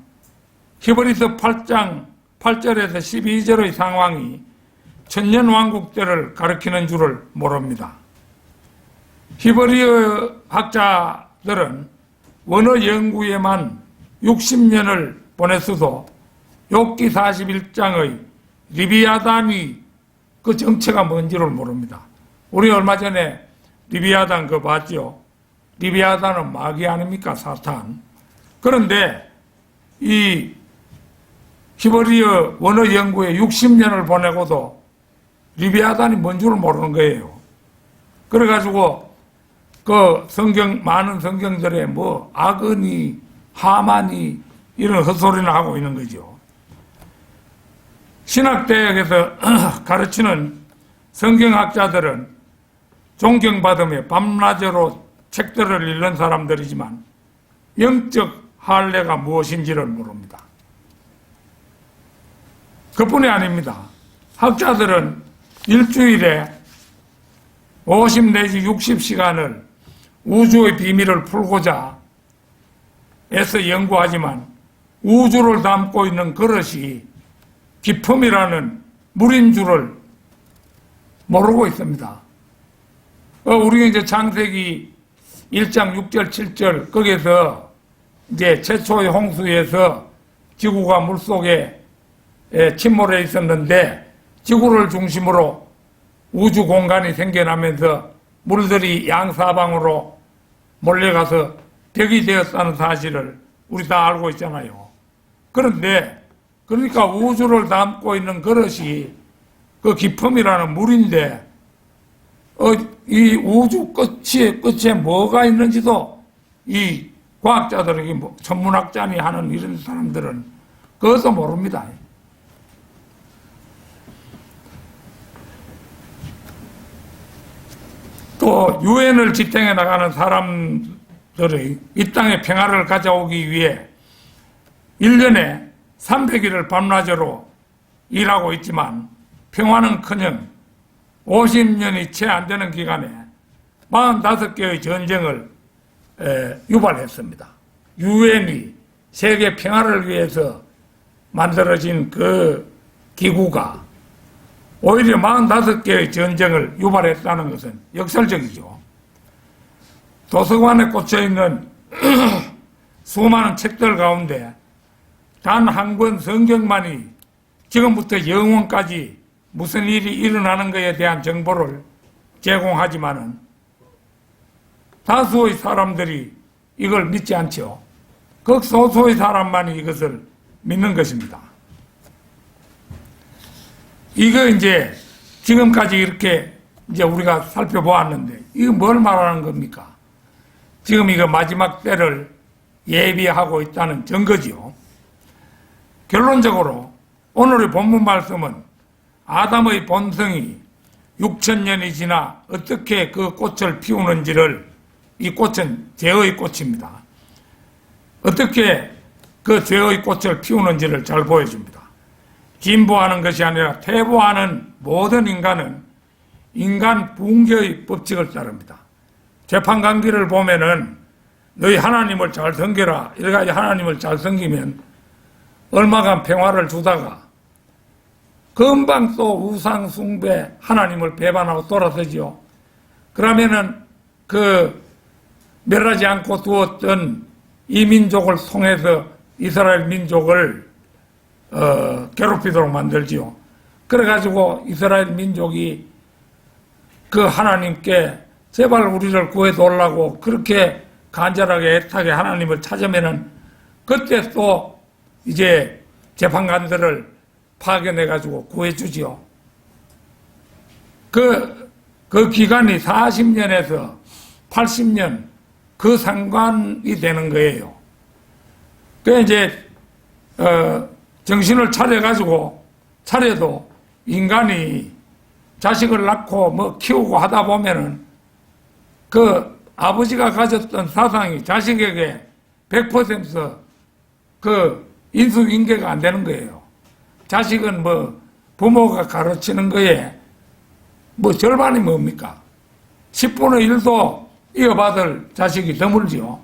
히브리서 8장 8절에서 12절의 상황이 천년왕국 때를 가리키는 줄을 모릅니다. 히브리어 학자들은 원어 연구에만 60년을 보냈어도 욥기 41장의 리비아단이 그 정체가 뭔지를 모릅니다. 우리 얼마 전에 리비아단 그거 봤죠? 리비아단은 마귀 아닙니까? 사탄. 그런데 이 히브리어 원어 연구에 60년을 보내고도 리비아단이 뭔 줄을 모르는 거예요. 그래가지고 그 많은 성경들에 뭐 아그니, 하만이 이런 헛소리나 하고 있는 거죠. 신학대학에서 가르치는 성경학자들은 존경받으며 밤낮으로 책들을 읽는 사람들이지만 영적 할례가 무엇인지를 모릅니다. 그뿐이 아닙니다. 학자들은 일주일에 50 내지 60시간을 우주의 비밀을 풀고자 애써 연구하지만 우주를 담고 있는 그릇이 기품이라는 물인 줄을 모르고 있습니다. 우리가 이제 창세기 1장 6절 7절 거기에서 이제 최초의 홍수에서 지구가 물속에 침몰해 있었는데 지구를 중심으로 우주 공간이 생겨나면서 물들이 양사방으로 몰려가서 벽이 되었다는 사실을 우리 다 알고 있잖아요. 그런데 그러니까 우주를 담고 있는 그릇이 그 기품이라는 물인데 이 우주 끝에 뭐가 있는지도 이 과학자들에게 천문학자니 하는 이런 사람들은 그것도 모릅니다. 또 유엔을 지탱해 나가는 사람들의 이 땅의 평화를 가져오기 위해 1년에 300일을 밤낮으로 일하고 있지만 평화는커녕 50년이 채 안 되는 기간에 45개의 전쟁을 유발했습니다. 유엔이 세계 평화를 위해서 만들어진 그 기구가 오히려 45개의 전쟁을 유발했다는 것은 역설적이죠. 도서관에 꽂혀있는 수많은 책들 가운데 단 한 권 성경만이 지금부터 영원까지 무슨 일이 일어나는 것에 대한 정보를 제공하지만은 다수의 사람들이 이걸 믿지 않죠. 극소수의 사람만이 이것을 믿는 것입니다. 이거 이제 지금까지 이렇게 이제 우리가 살펴보았는데 이거 뭘 말하는 겁니까? 지금 이거 마지막 때를 예비하고 있다는 증거지요. 결론적으로 오늘의 본문 말씀은 아담의 본성이 6,000년이 지나 어떻게 그 꽃을 피우는지를, 이 꽃은 죄의 꽃입니다. 어떻게 그 죄의 꽃을 피우는지를 잘 보여줍니다. 진보하는 것이 아니라 퇴보하는 모든 인간은 인간 붕괴의 법칙을 따릅니다. 재판관계를 보면은 너희 하나님을 잘 섬겨라 이래가지고 하나님을 잘 섬기면 얼마간 평화를 주다가 금방 또 우상 숭배 하나님을 배반하고 돌아서죠. 그러면은 그 멸하지 않고 두었던 이 민족을 통해서 이스라엘 민족을 괴롭히도록 만들지요. 그래가지고 이스라엘 민족이 그 하나님께 제발 우리를 구해달라고 그렇게 간절하게 애타게 하나님을 찾으면은 그때 또 이제 재판관들을 파견해가지고 구해주지요. 그 기간이 40년에서 80년 그 상관이 되는 거예요. 그 이제 정신을 차려도 인간이 자식을 낳고 뭐 키우고 하다 보면은 그 아버지가 가졌던 사상이 자식에게 100% 인수인계가 안 되는 거예요. 자식은 뭐 부모가 가르치는 거에 뭐 절반이 뭡니까? 10분의 1도 이어받을 자식이 드물지요.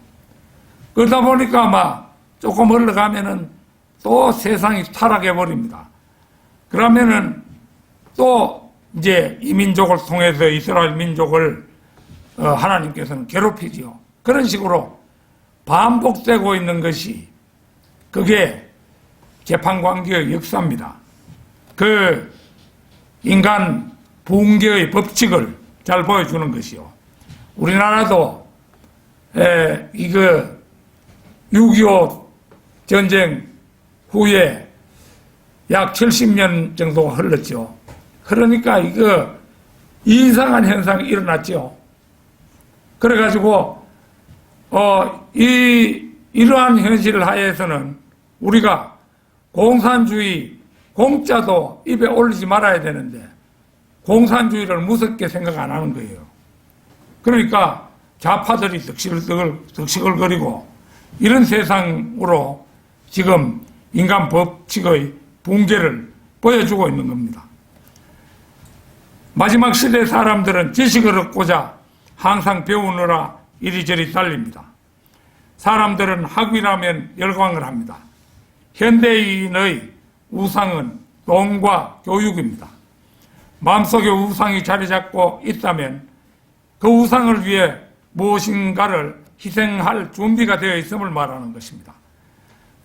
그러다 보니까 아마 조금 흘러가면은 또 세상이 타락해버립니다. 그러면은 또 이제 이 민족을 통해서 이스라엘 민족을 하나님께서는 괴롭히지요. 그런 식으로 반복되고 있는 것이 그게 재판관계의 역사입니다. 그 인간 붕괴의 법칙을 잘 보여주는 것이요. 우리나라도 이거 6.25 전쟁 후에 약 70년 정도가 흘렀죠. 그러니까 이거 이상한 현상이 일어났죠. 그래가지고 이러한 현실 하에서는 우리가 공산주의 공짜도 입에 올리지 말아야 되는데 공산주의를 무섭게 생각 안 하는 거예요. 그러니까 좌파들이 득실거리고 이런 세상으로 지금 인간 법칙의 붕괴를 보여주고 있는 겁니다. 마지막 시대 사람들은 지식을 얻고자 항상 배우느라 이리저리 달립니다. 사람들은 학위라면 열광을 합니다. 현대인의 우상은 돈과 교육입니다. 마음속에 우상이 자리 잡고 있다면 그 우상을 위해 무엇인가를 희생할 준비가 되어 있음을 말하는 것입니다.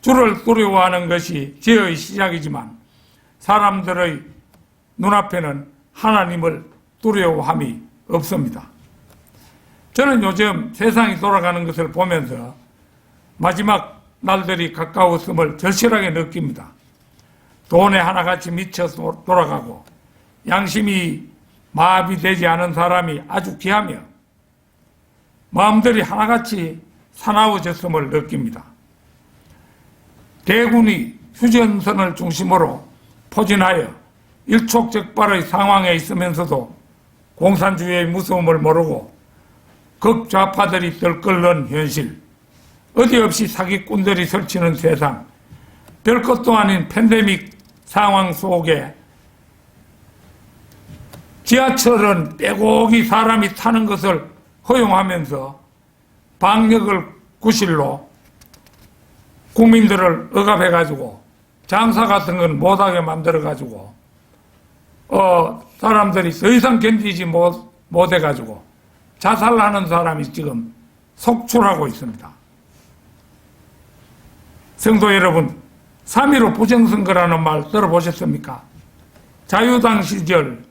주를 두려워하는 것이 죄의 시작이지만 사람들의 눈앞에는 하나님을 두려워함이 없습니다. 저는 요즘 세상이 돌아가는 것을 보면서 마지막 날들이 가까웠음을 절실하게 느낍니다. 돈에 하나같이 미쳐서 돌아가고 양심이 마비되지 않은 사람이 아주 귀하며 마음들이 하나같이 사나워졌음을 느낍니다. 대군이 휴전선을 중심으로 포진하여 일촉즉발의 상황에 있으면서도 공산주의의 무서움을 모르고 극좌파들이 들끓는 현실, 어디 없이 사기꾼들이 설치는 세상, 별것도 아닌 팬데믹 상황 속에 지하철은 빼곡히 사람이 타는 것을 허용하면서 방역을 구실로 국민들을 억압해가지고 장사 같은 건 못하게 만들어가지고 사람들이 더 이상 견디지 못해가지고 자살하는 사람이 지금 속출하고 있습니다. 성도 여러분, 3.15 부정선거라는 말 들어보셨습니까? 자유당 시절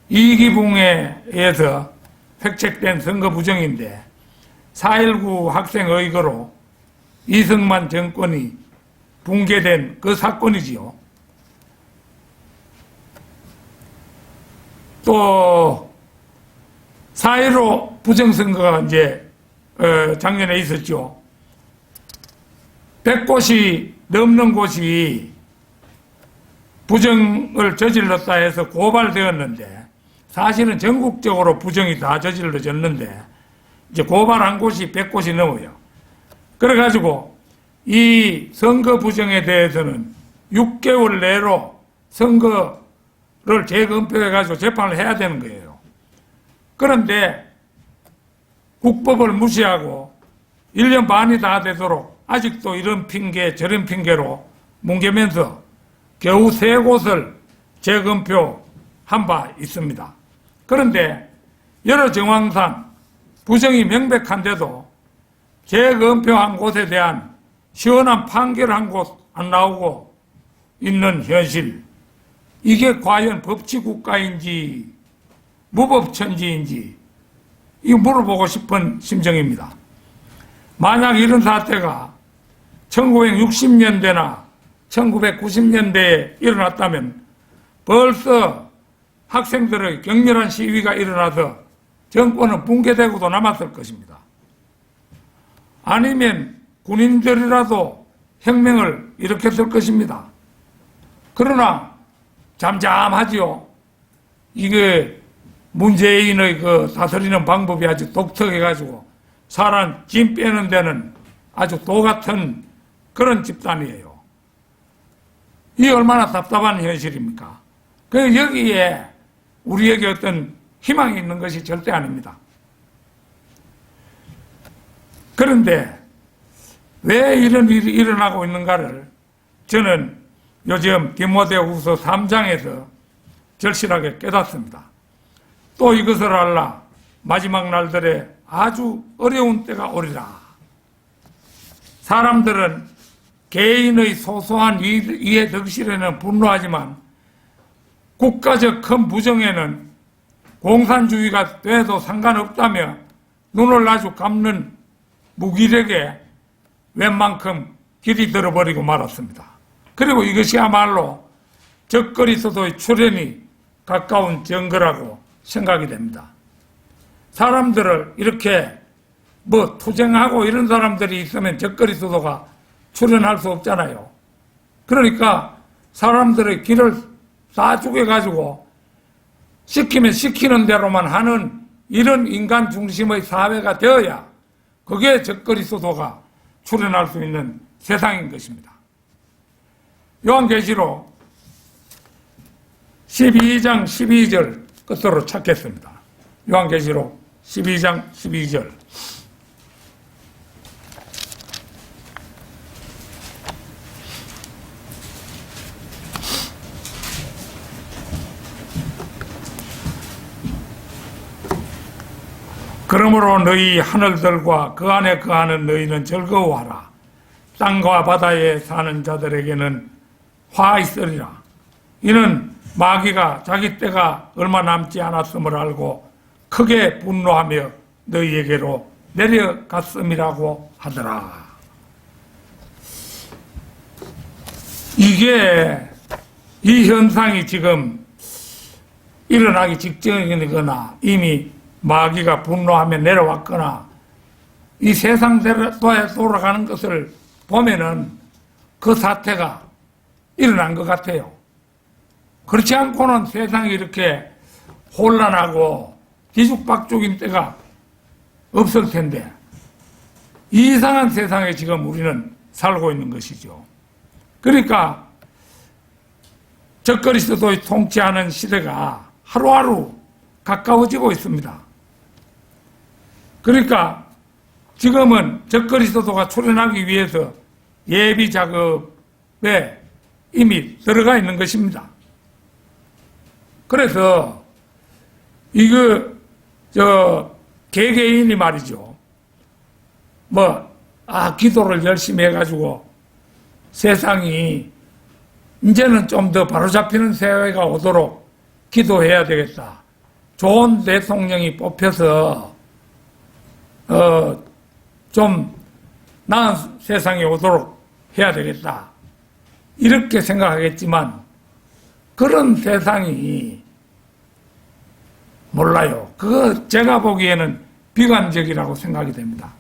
이기붕에 획책된 선거 부정인데 4.19 학생 의거로 이승만 정권이 붕괴된 그 사건이지요. 또 4.15 부정선거가 이제 작년에 있었죠. 100곳이 넘는 곳이 부정을 저질렀다 해서 고발되었는데 사실은 전국적으로 부정이 다 저질러졌는데 이제 고발한 곳이 100곳이 넘어요. 그래가지고 이 선거 부정에 대해서는 6개월 내로 선거를 재검표해가지고 재판을 해야 되는 거예요. 그런데 국법을 무시하고 1년 반이 다 되도록 아직도 이런 핑계 저런 핑계로 뭉개면서 겨우 3곳을 재검표한 바 있습니다. 그런데 여러 정황상 부정이 명백한데도 재검표한 곳에 대한 시원한 판결한 곳 안 나오고 있는 현실, 이게 과연 법치국가인지 무법천지인지 이거 물어보고 싶은 심정입니다. 만약 이런 사태가 1960년대나 1990년대에 일어났다면 벌써 학생들의 격렬한 시위가 일어나서 정권은 붕괴되고도 남았을 것입니다. 아니면 군인들이라도 혁명을 일으켰을 것입니다. 그러나 잠잠하지요. 이게 문재인의 그 다스리는 방법이 아주 독특해가지고 사람 짐 빼는 데는 아주 도 같은 그런 집단이에요. 이 얼마나 답답한 현실입니까? 그 여기에 우리에게 어떤 희망이 있는 것이 절대 아닙니다. 그런데 왜 이런 일이 일어나고 있는가를 저는 요즘 디모데후서 3장에서 절실하게 깨닫습니다. 또 이것을 알라. 마지막 날들에 아주 어려운 때가 오리라. 사람들은 개인의 소소한 이해 덕실에는 분노하지만 국가적 큰 부정에는 공산주의가 돼도 상관없다며 눈을 아주 감는 무기력에 웬만큼 길이 들어버리고 말았습니다. 그리고 이것이야말로 적그리스도의 출현이 가까운 증거라고 생각이 됩니다. 사람들을 이렇게 투쟁하고 이런 사람들이 있으면 적그리스도가 출현할 수 없잖아요. 그러니까 사람들의 길을 다 죽여가지고 시키면 시키는 대로만 하는 이런 인간 중심의 사회가 되어야 그게 적그리스도가 출현할 수 있는 세상인 것입니다. 요한계시록 12장 12절 끝으로 찾겠습니다. 요한계시록 12장 12절. 그러므로 너희 하늘들과 그 안에 거하는 너희는 즐거워하라. 땅과 바다에 사는 자들에게는 화 있으리라. 이는 마귀가 자기 때가 얼마 남지 않았음을 알고 크게 분노하며 너희에게로 내려갔음이라고 하더라. 이게 이 현상이 지금 일어나기 직전이거나 이미 마귀가 분노하며 내려왔거나 이 세상대로 돌아가는 것을 보면은 그 사태가 일어난 것 같아요. 그렇지 않고는 세상이 이렇게 혼란하고 뒤죽박죽인 때가 없을 텐데 이 이상한 세상에 지금 우리는 살고 있는 것이죠. 그러니까 적그리스도의 통치하는 시대가 하루하루 가까워지고 있습니다. 그러니까 지금은 적그리스도가 출현하기 위해서 예비 작업에 이미 들어가 있는 것입니다. 그래서 개개인이 말이죠. 기도를 열심히 해가지고 세상이 이제는 좀 더 바로잡히는 사회가 오도록 기도해야 되겠다. 좋은 대통령이 뽑혀서 좀 나은 세상이 오도록 해야 되겠다. 이렇게 생각하겠지만 그런 세상이 몰라요. 그거 제가 보기에는 비관적이라고 생각이 됩니다.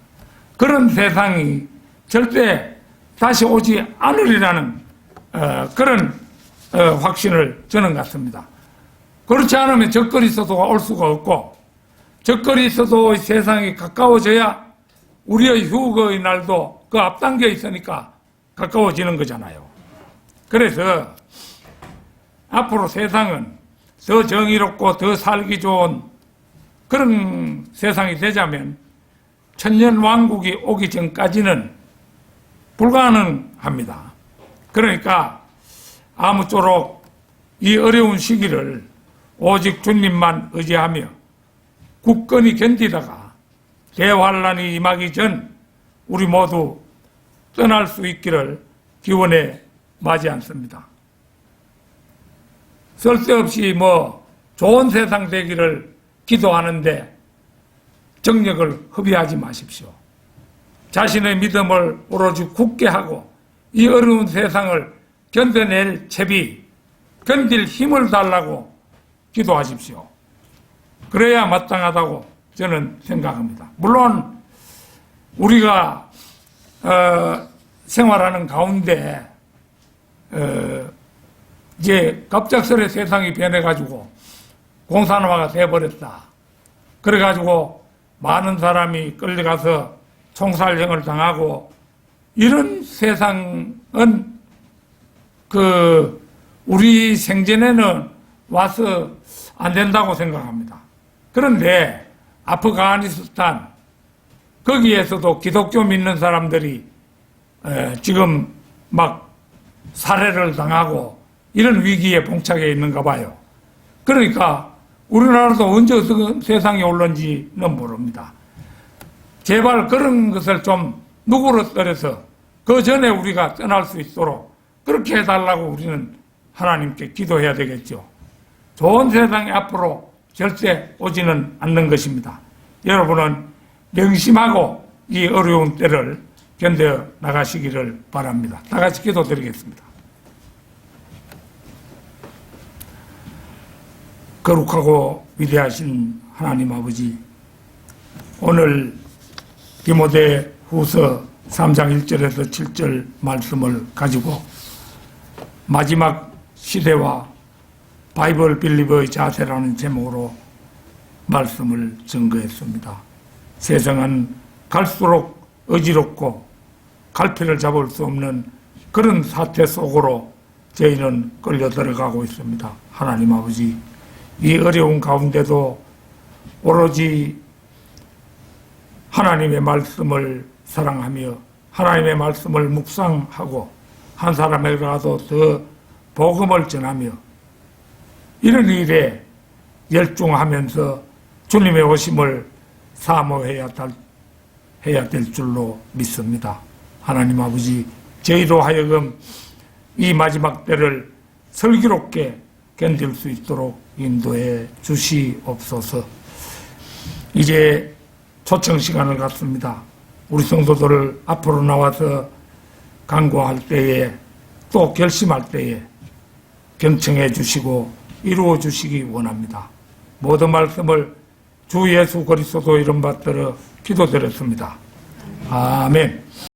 그런 세상이 절대 다시 오지 않으리라는 그런 확신을 저는 갖습니다. 그렇지 않으면 적그리스도가 올 수가 없고 적그리스도의 세상이 가까워져야 우리의 휴거의 날도 그 앞당겨 있으니까 가까워지는 거잖아요. 그래서 앞으로 세상은 더 정의롭고 더 살기 좋은 그런 세상이 되자면 천년왕국이 오기 전까지는 불가능합니다. 그러니까 아무쪼록 이 어려운 시기를 오직 주님만 의지하며 굳건히 견디다가 대환란이 임하기 전 우리 모두 떠날 수 있기를 기원해 마지 않습니다. 쓸데없이 좋은 세상 되기를 기도하는데 정력을 허비하지 마십시오. 자신의 믿음을 오로지 굳게 하고 이 어려운 세상을 견뎌낼 채비, 견딜 힘을 달라고 기도하십시오. 그래야 마땅하다고 저는 생각합니다. 물론 우리가 생활하는 가운데 이제 갑작스레 세상이 변해가지고 공산화가 돼버렸다. 그래가지고 많은 사람이 끌려가서 총살형을 당하고 이런 세상은 우리 생전에는 와서 안 된다고 생각합니다. 그런데 아프가니스탄 거기에서도 기독교 믿는 사람들이 지금 막 살해를 당하고 이런 위기에 봉착해 있는가 봐요. 그러니까 우리나라도 언제 어떤 세상이 올는지는 모릅니다. 제발 그런 것을 좀 누그러뜨려서 그 전에 우리가 떠날 수 있도록 그렇게 해달라고 우리는 하나님께 기도해야 되겠죠. 좋은 세상이 앞으로 절대 오지는 않는 것입니다. 여러분은 명심하고 이 어려운 때를 견뎌 나가시기를 바랍니다. 다 같이 기도드리겠습니다. 거룩하고 위대하신 하나님 아버지, 오늘 디모데 후서 3장 1절에서 7절 말씀을 가지고 마지막 시대와 바이블 빌리버의 자세라는 제목으로 말씀을 증거했습니다. 세상은 갈수록 어지럽고 갈피를 잡을 수 없는 그런 사태 속으로 저희는 끌려 들어가고 있습니다. 하나님 아버지, 이 어려운 가운데도 오로지 하나님의 말씀을 사랑하며 하나님의 말씀을 묵상하고 한 사람에게라도 더 복음을 전하며 이런 일에 열중하면서 주님의 오심을 사모해야 될 줄로 믿습니다. 하나님 아버지, 저희로 하여금 이 마지막 때를 슬기롭게 견딜 수 있도록 인도해 주시옵소서. 이제 초청 시간을 갖습니다. 우리 성도들을 앞으로 나와서 간구할 때에 또 결심할 때에 경청해 주시고 이루어 주시기 원합니다. 모든 말씀을 주 예수 그리스도 이름 받들어 기도드렸습니다. 아멘.